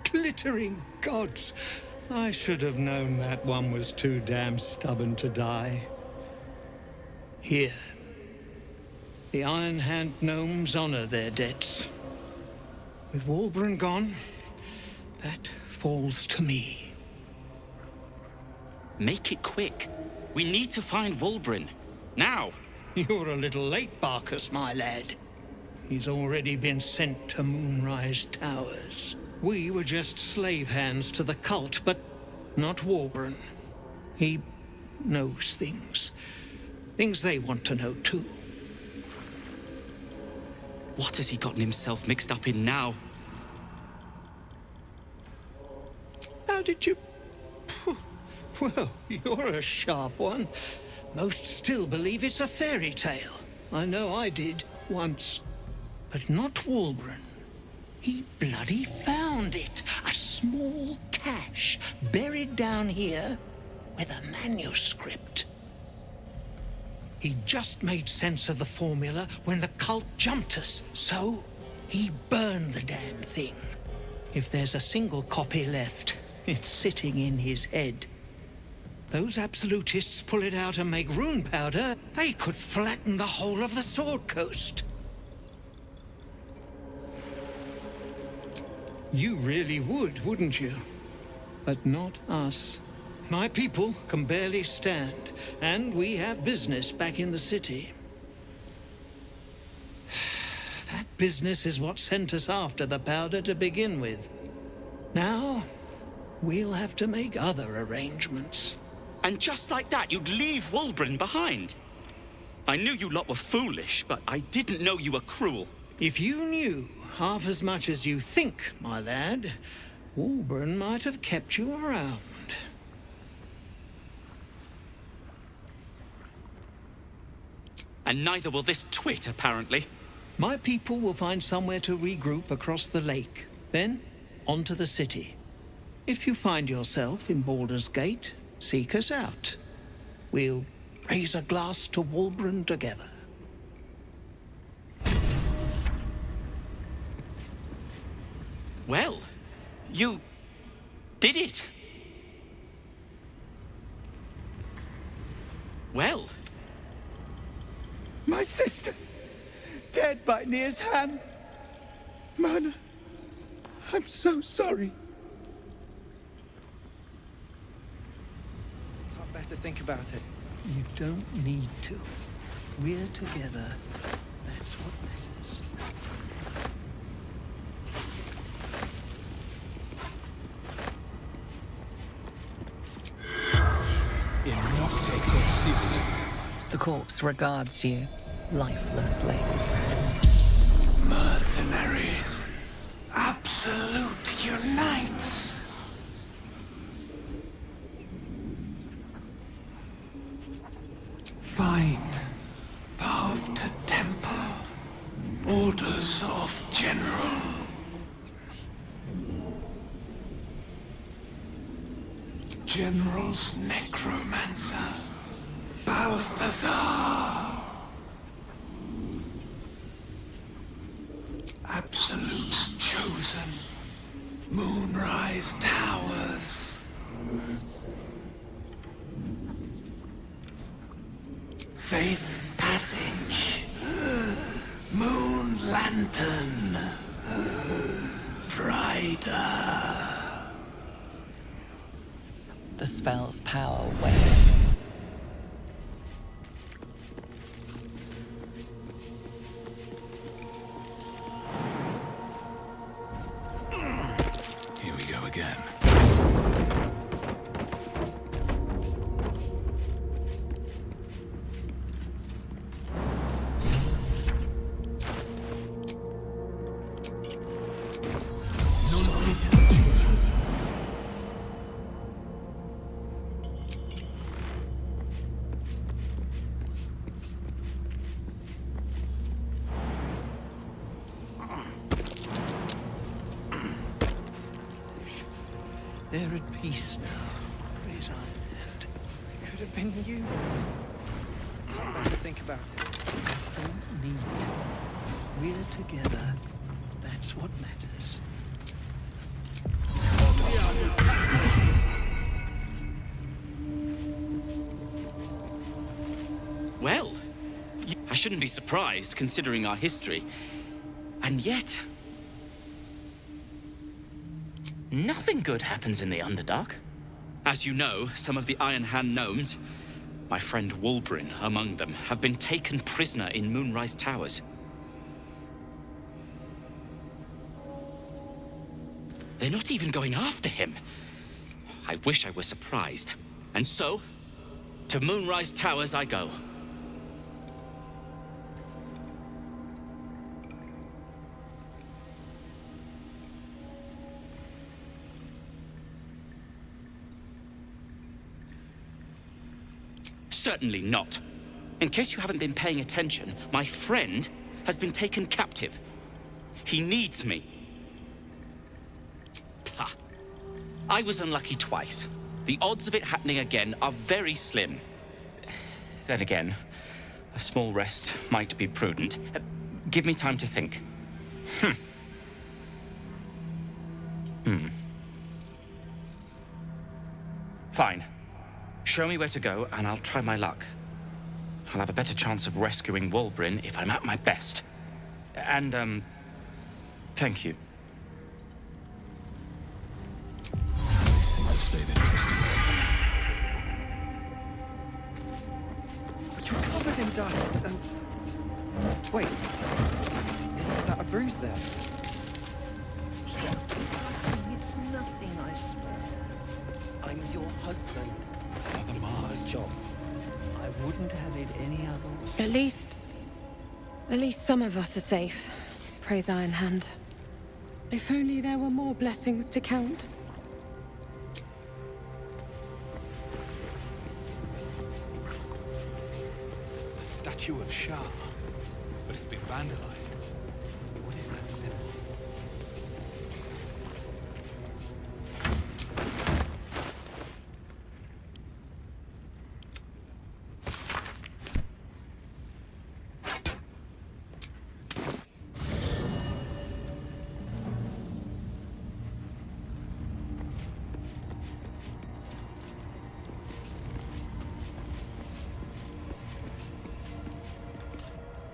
Glittering gods! I should have known that one was too damn stubborn to die. Here. The Iron Hand gnomes honor their debts. With Wulbren gone, that falls to me. Make it quick. We need to find Wulbren. Now! You're a little late, Barkus, my lad. He's already been sent to Moonrise Towers. We were just slave hands to the cult, but not Wulbren. He knows things. Things they want to know, too. What has he gotten himself mixed up in now? How did you... Well, you're a sharp one. Most still believe it's a fairy tale. I know I did, once. But not Wulbren. He bloody found it. A small cache buried down here with a manuscript. He just made sense of the formula when the cult jumped us, so he burned the damn thing. If there's a single copy left, it's sitting in his head. Those absolutists pull it out and make rune powder, they could flatten the whole of the Sword Coast. You really would, wouldn't you? But not us. My people can barely stand, and we have business back in the city. That business is what sent us after the powder to begin with. Now, we'll have to make other arrangements. And just like that, you'd leave Wulbren behind. I knew you lot were foolish, but I didn't know you were cruel. If you knew half as much as you think, my lad, Wulbren might have kept you around. And neither will this twit, apparently. My people will find somewhere to regroup across the lake. Then, on to the city. If you find yourself in Baldur's Gate, seek us out. We'll raise a glass to Wulbren together. Well, you did it. Well. My sister, dead by Nere's hand. Mana, I'm so sorry. Can't bear to think about it. You don't need to. We're together. That's what matters. The corpse regards you lifelessly. Mercenaries. Absolute unites. Find path to temple. Orders of general. General's necromancer. Balthazar. Absolute's chosen. Moonrise Towers. Faith Passage. Moon Lantern. Drider. The spell's power wanes. Here we go again. They're at peace now. Praise Iron Hand. It could have been you. I better think about it. Don't need to. We're together. That's what matters. Well, I shouldn't be surprised considering our history. And yet, nothing good happens in the Underdark. As you know, some of the Iron Hand gnomes, my friend Wulbrin among them, have been taken prisoner in Moonrise Towers. They're not even going after him. I wish I were surprised. And so, to Moonrise Towers I go. Certainly not. In case you haven't been paying attention, my friend has been taken captive. He needs me. Ha! I was unlucky twice. The odds of it happening again are very slim. Then again, a small rest might be prudent. Give me time to think. Fine. Show me where to go, and I'll try my luck. I'll have a better chance of rescuing Wulbrin if I'm at my best. And, thank you. You're covered in dust and... Wait. Isn't that a bruise there? It's nothing, I swear. I'm your husband. It's my job. I wouldn't have it any other way. At least some of us are safe. Praise Iron Hand. If only there were more blessings to count. A statue of Shah, but it's been vandalized. What is that symbol?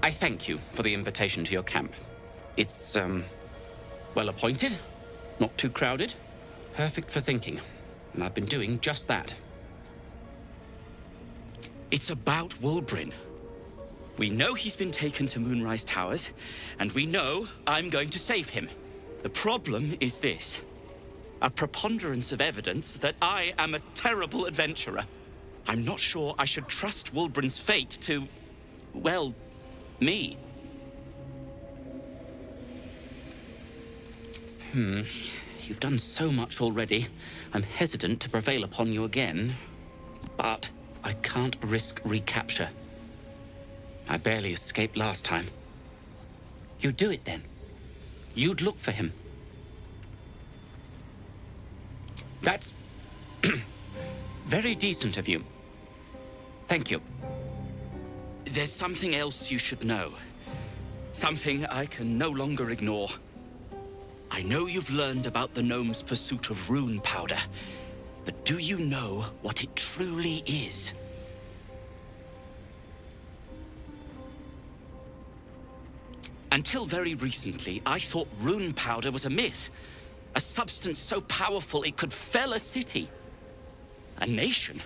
I thank you for the invitation to your camp. It's, well appointed, not too crowded, perfect for thinking, and I've been doing just that. It's about Wulbrin. We know he's been taken to Moonrise Towers, and we know I'm going to save him. The problem is this: a preponderance of evidence that I am a terrible adventurer. I'm not sure I should trust Wulbrin's fate to, well, me. You've done so much already. I'm hesitant to prevail upon you again. But I can't risk recapture. I barely escaped last time. You'd do it then. You'd look for him. That's very decent of you. Thank you. There's something else you should know. Something I can no longer ignore. I know you've learned about the gnome's pursuit of rune powder, but do you know what it truly is? Until very recently, I thought rune powder was a myth. A substance so powerful it could fell a city. A nation.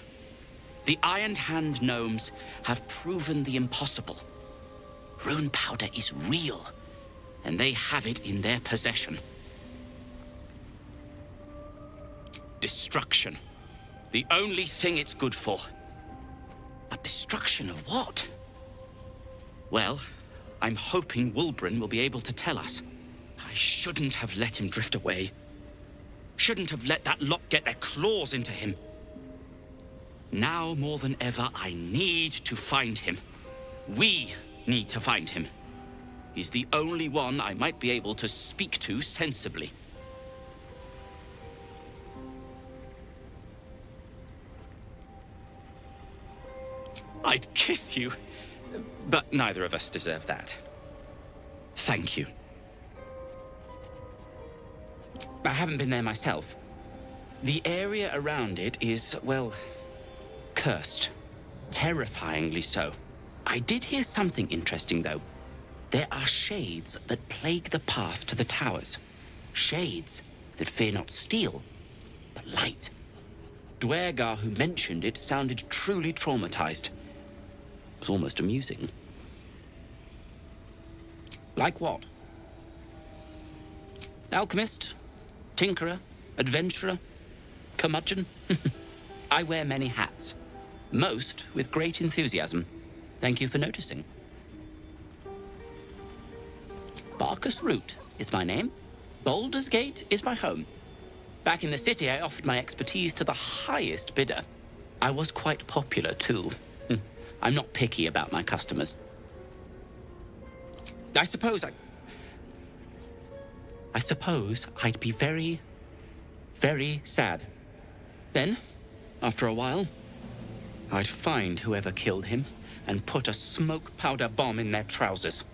The Iron Hand gnomes have proven the impossible. Rune powder is real, and they have it in their possession. Destruction. The only thing it's good for. But destruction of what? Well, I'm hoping Wulbrin will be able to tell us. I shouldn't have let him drift away. Shouldn't have let that lot get their claws into him. Now more than ever, I need to find him. We need to find him. He's the only one I might be able to speak to sensibly. I'd kiss you. But neither of us deserve that. Thank you. I haven't been there myself. The area around it is, well, cursed. Terrifyingly so. I did hear something interesting, though. There are shades that plague the path to the towers. Shades that fear not steel, but light. Dwergar who mentioned it sounded truly traumatized. It was almost amusing. Like what? Alchemist? Tinkerer? Adventurer? Curmudgeon? I wear many hats. Most with great enthusiasm. Thank you for noticing. Barkus Root is my name. Baldur's Gate is my home. Back in the city, I offered my expertise to the highest bidder. I was quite popular, too. I'm not picky about my customers. I suppose I'd be very, very sad. Then, after a while, I'd find whoever killed him and put a smoke powder bomb in their trousers.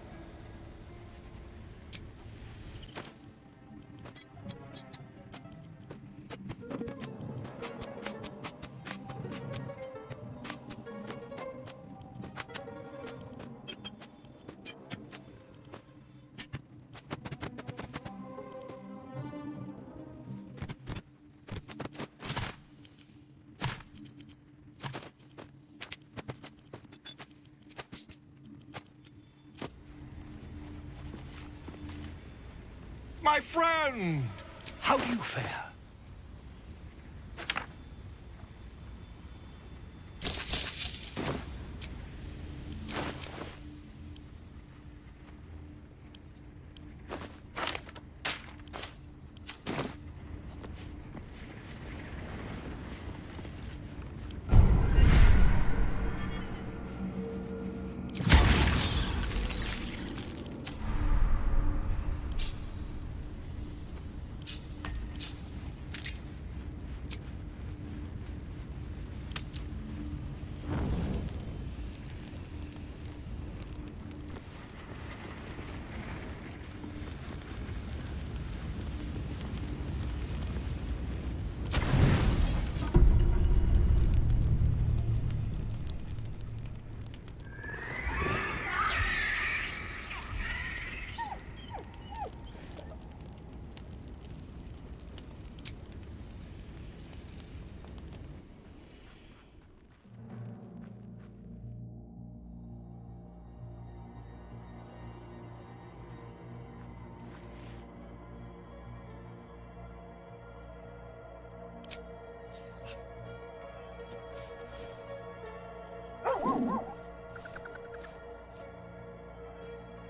My friend! How do you fare?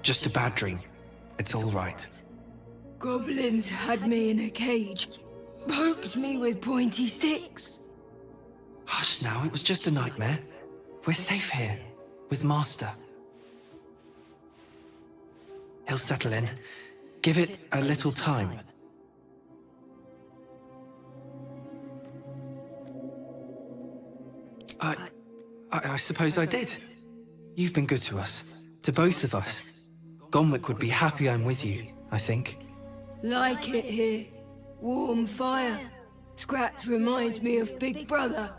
Just a bad dream. It's all right. Goblins had me in a cage, poked me with pointy sticks. Hush now, it was just a nightmare. We're safe here, with Master. He'll settle in. Give it a little time. I suppose I did. You've been good to us. To both of us. Gonwick would be happy I'm with you, I think. Like it here. Warm fire. Scratch reminds me of Big Brother.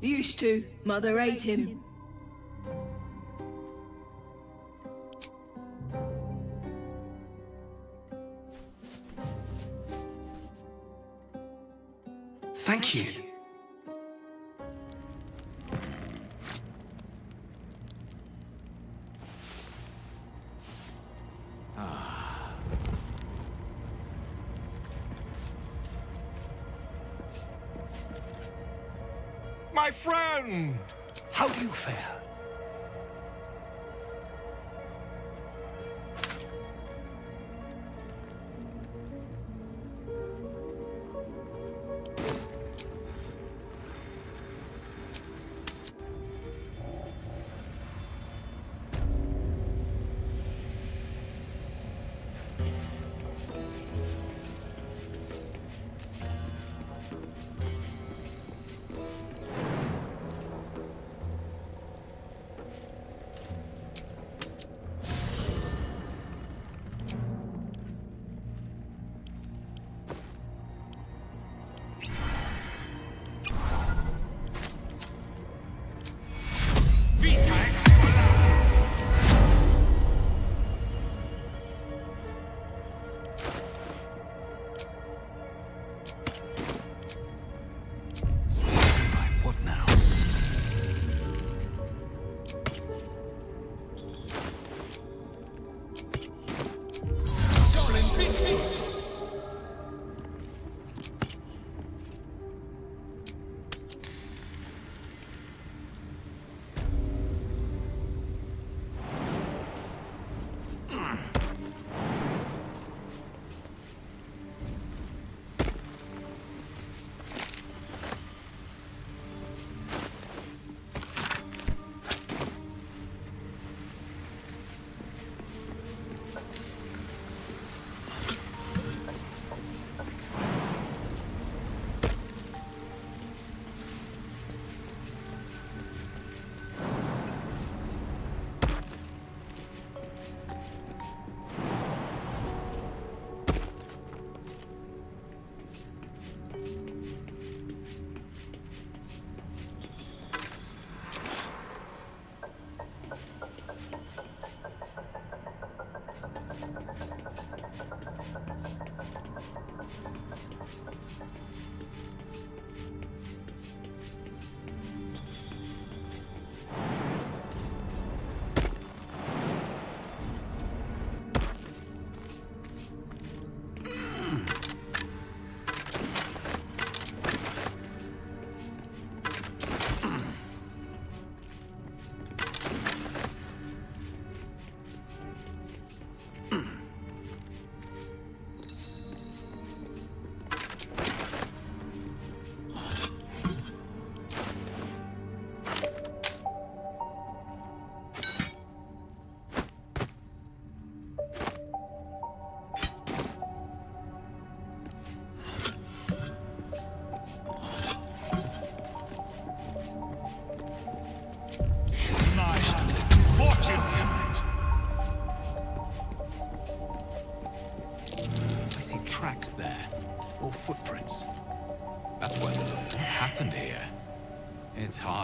Used to. Mother ate him. Thank you. My friend! How do you fare?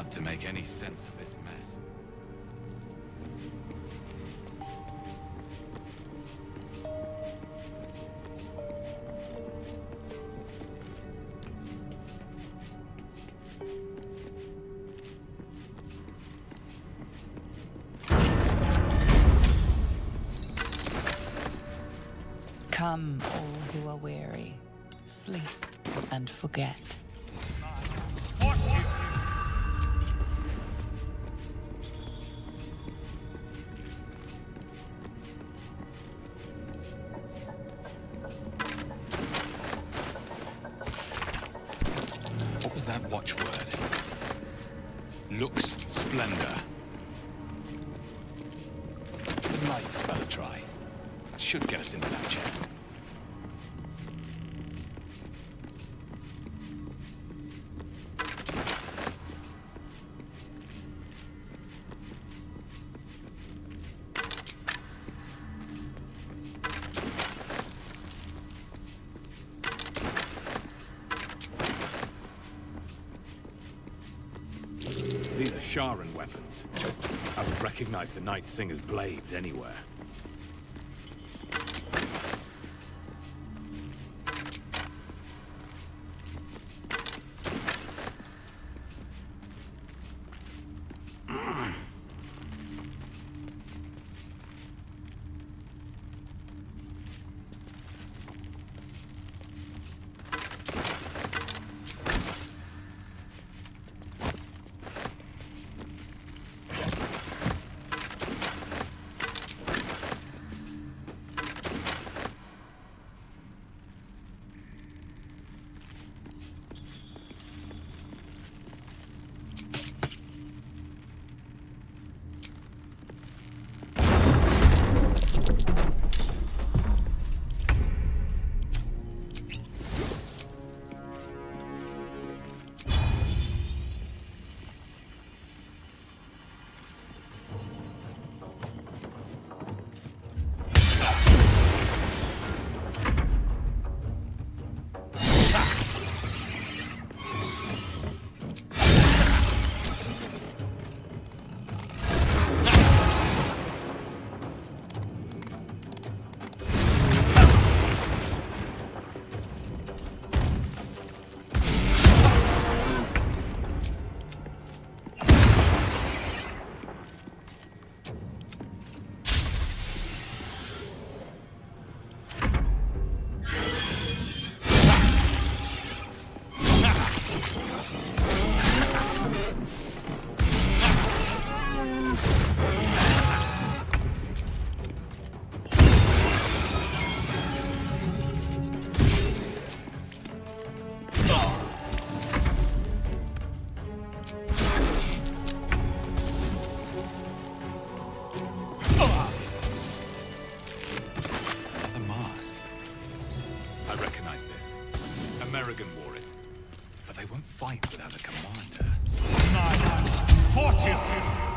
hard to make any sense of this mess. Come, all who are weary, sleep and forget. What was that watchword? Lux Splendor. The light spell a try. That should get us into that chest. These are Sharan weapons. I would recognize the Night Singer's blades anywhere. fight without a commander. Fortitude!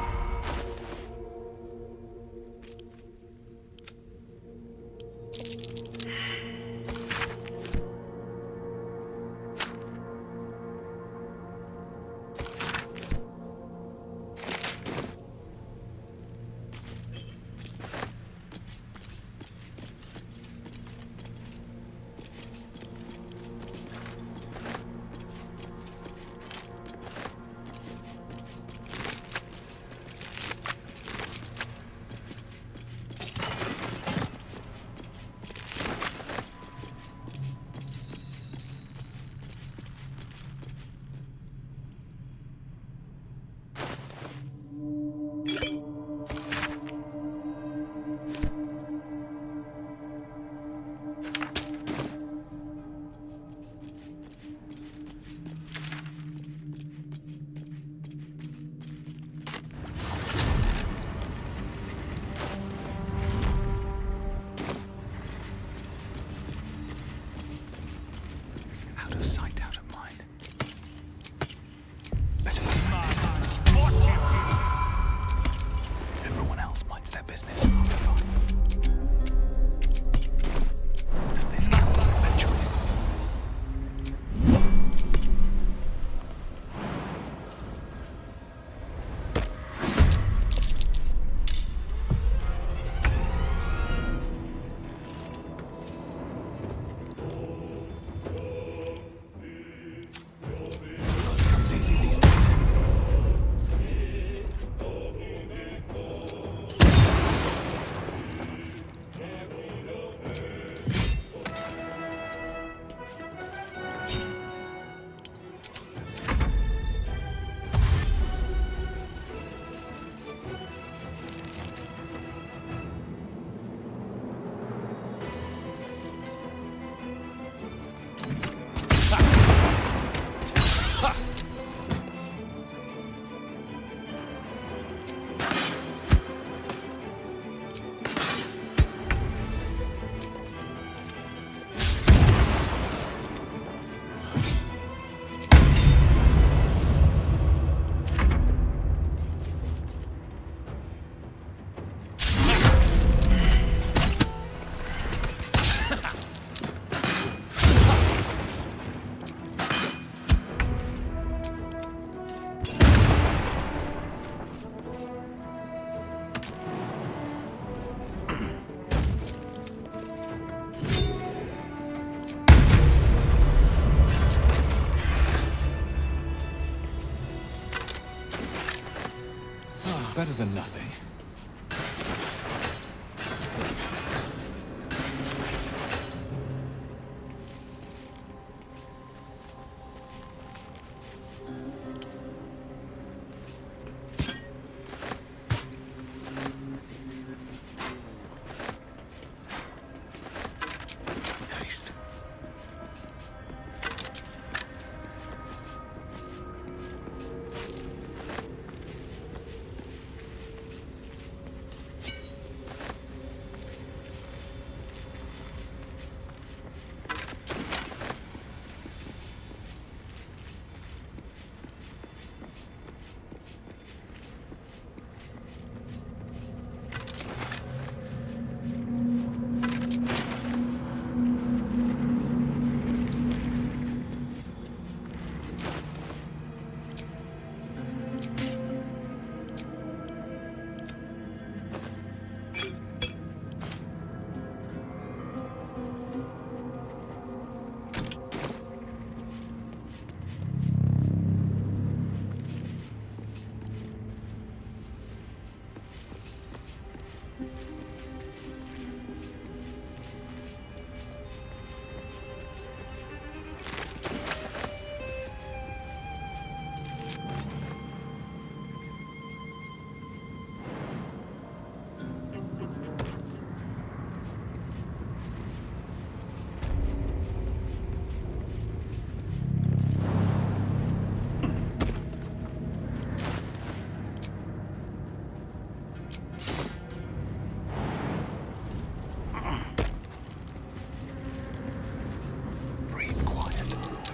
Better than nothing.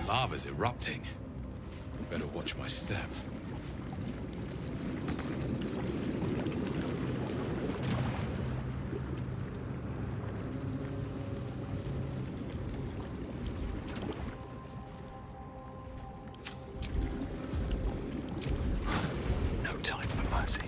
Lava's erupting. Better watch my step. No time for mercy.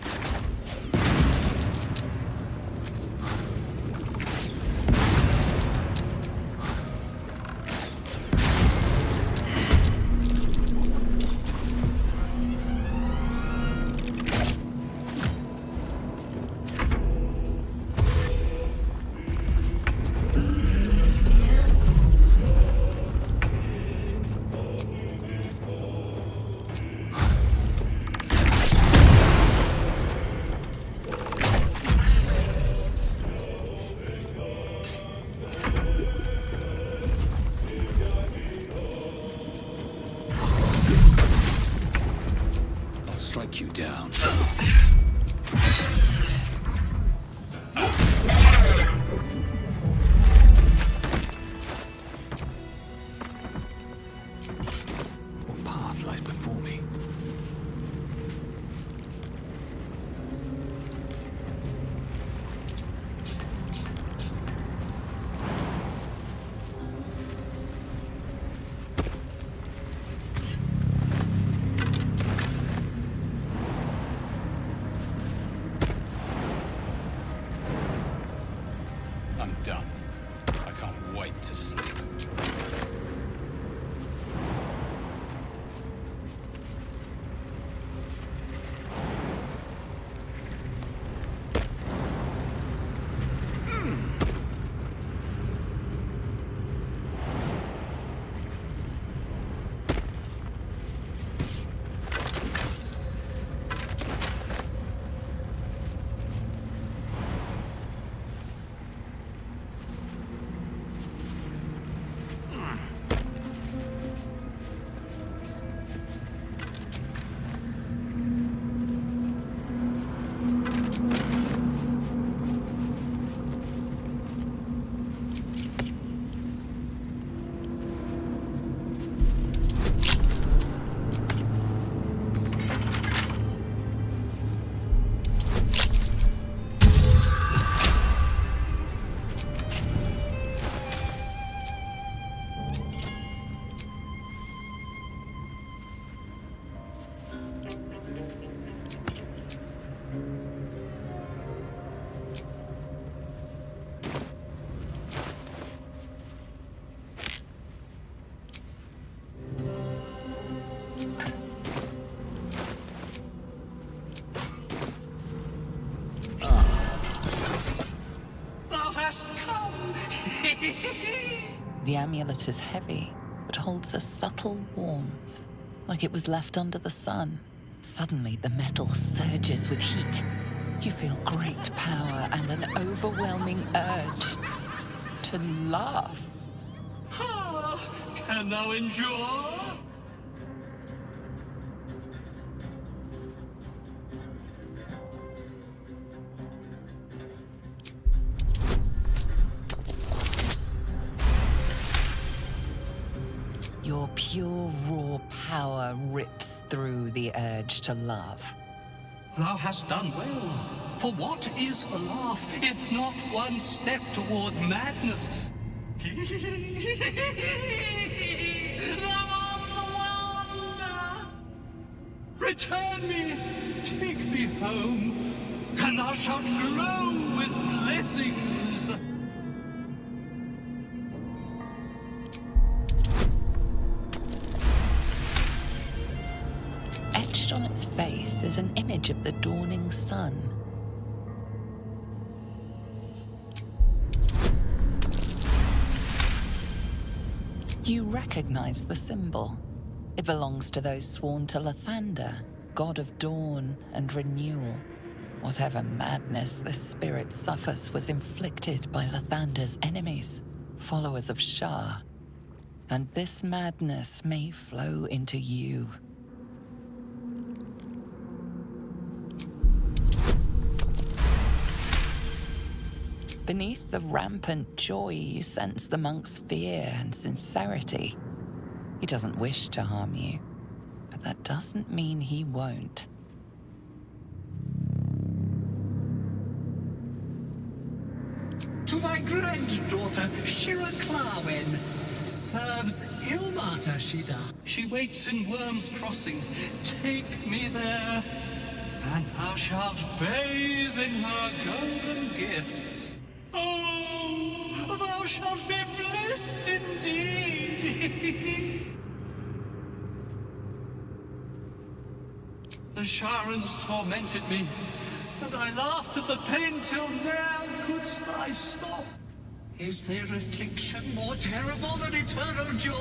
You down. What path lies before me? The amulet is heavy, but holds a subtle warmth, like it was left under the sun. Suddenly, the metal surges with heat. You feel great power and an overwhelming urge to laugh. Can thou endure? Your pure, raw power rips through the urge to love. Thou hast done well. For what is a laugh, if not one step toward madness? Thou art the wonder! Return me, take me home, and thou shalt glow with blessings. Etched on its face is an image of the dawning sun. You recognize the symbol. It belongs to those sworn to Lathander, god of dawn and renewal. Whatever madness this spirit suffers was inflicted by Lathander's enemies, followers of Shah. And this madness may flow into you. Beneath the rampant joy, you sense the monk's fear and sincerity. He doesn't wish to harm you, but that doesn't mean he won't. To thy granddaughter, Shira Clawen, serves Ilmata Shida. She waits in Worm's Crossing. Take me there, and thou shalt bathe in her golden gifts. Oh, thou shalt be blessed indeed. The Sharons tormented me, and I laughed at the pain till now couldst I stop. Is there affliction more terrible than eternal joy?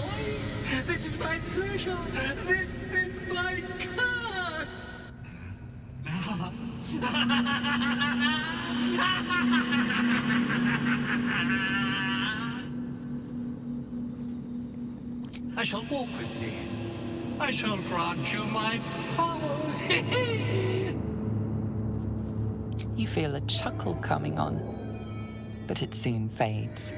This is my pleasure, this is my curse. I shall walk with thee. I shall grant you my power. You feel a chuckle coming on, but it soon fades.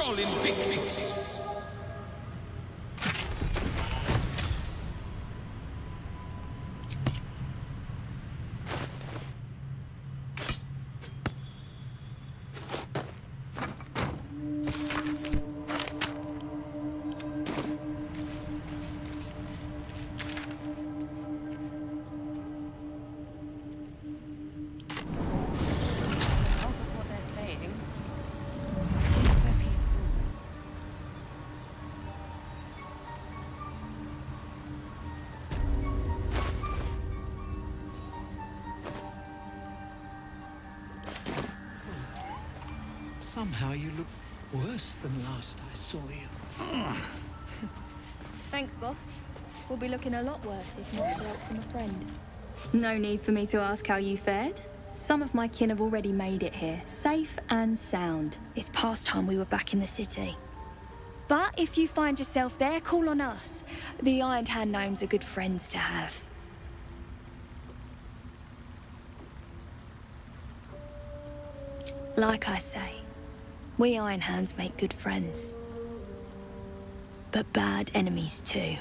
Sol Invictus! Somehow you look worse than last I saw you. Thanks, boss. We'll be looking a lot worse if not for help from a friend. No need for me to ask how you fared. Some of my kin have already made it here, safe and sound. It's past time we were back in the city. But if you find yourself there, call on us. The Iron Hand gnomes are good friends to have. Like I say, we Iron Hands make good friends. But bad enemies too.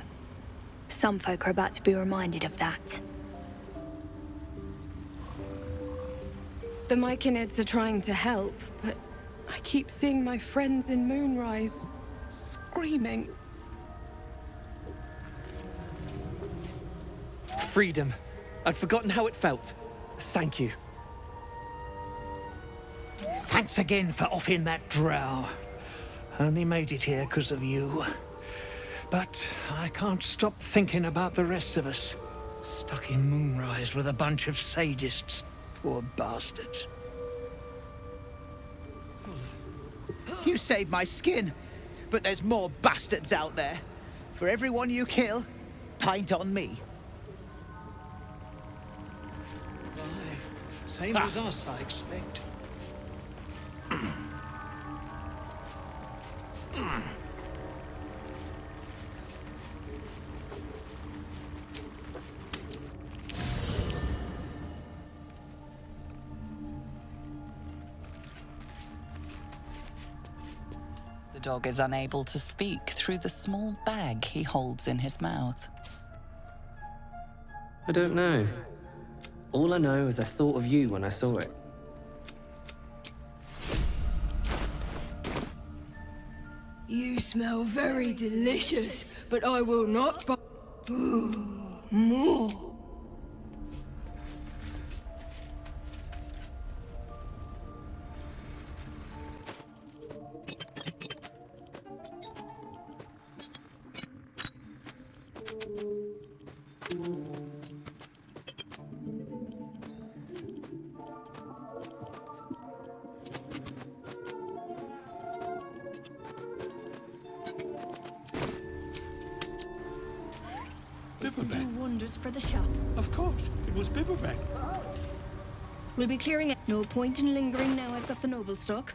Some folk are about to be reminded of that. The Myconids are trying to help, but I keep seeing my friends in Moonrise screaming. Freedom. I'd forgotten how it felt. Thank you. Thanks again for offing that drow. Only made it here because of you. But I can't stop thinking about the rest of us. Stuck in Moonrise with a bunch of sadists. Poor bastards. You saved my skin, but there's more bastards out there. For everyone you kill, pint on me. Aye, same as us, I expect. The dog is unable to speak through the small bag he holds in his mouth. I don't know. All I know is I thought of you when I saw it. You smell very delicious, but I will not buy. Ooh, more. Bibberbeck. Do wonders for the shop. Of course, it was Bibberbeck. We'll be clearing it. No point in lingering now I've got the noble stock.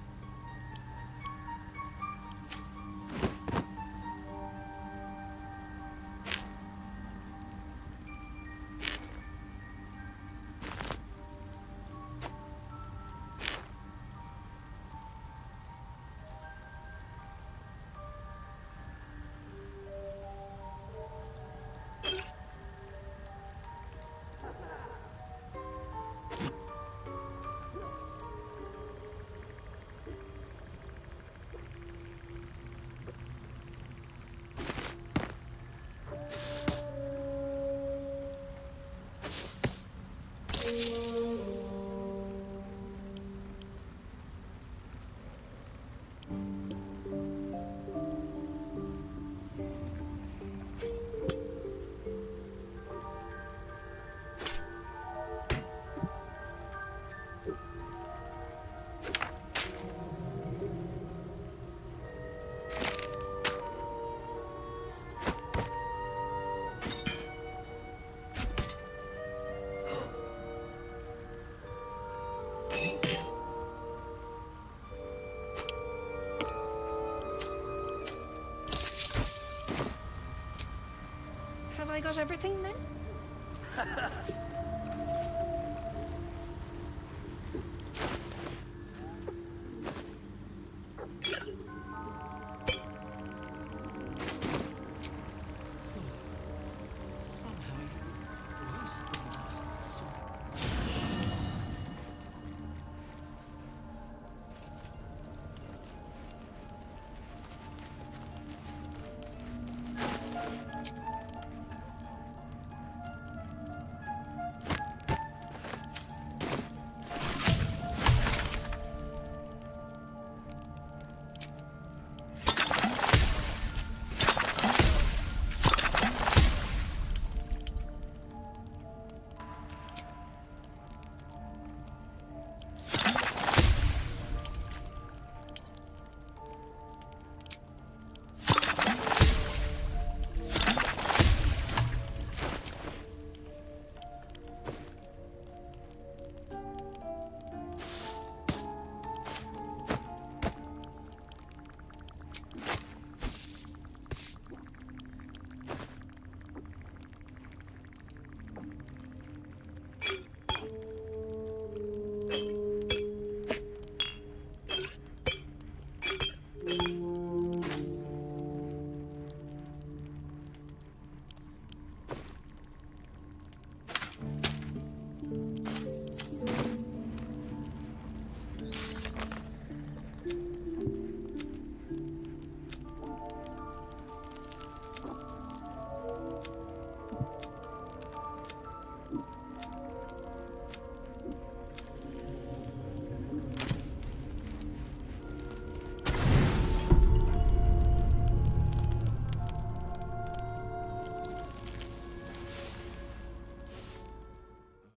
Have I got everything then?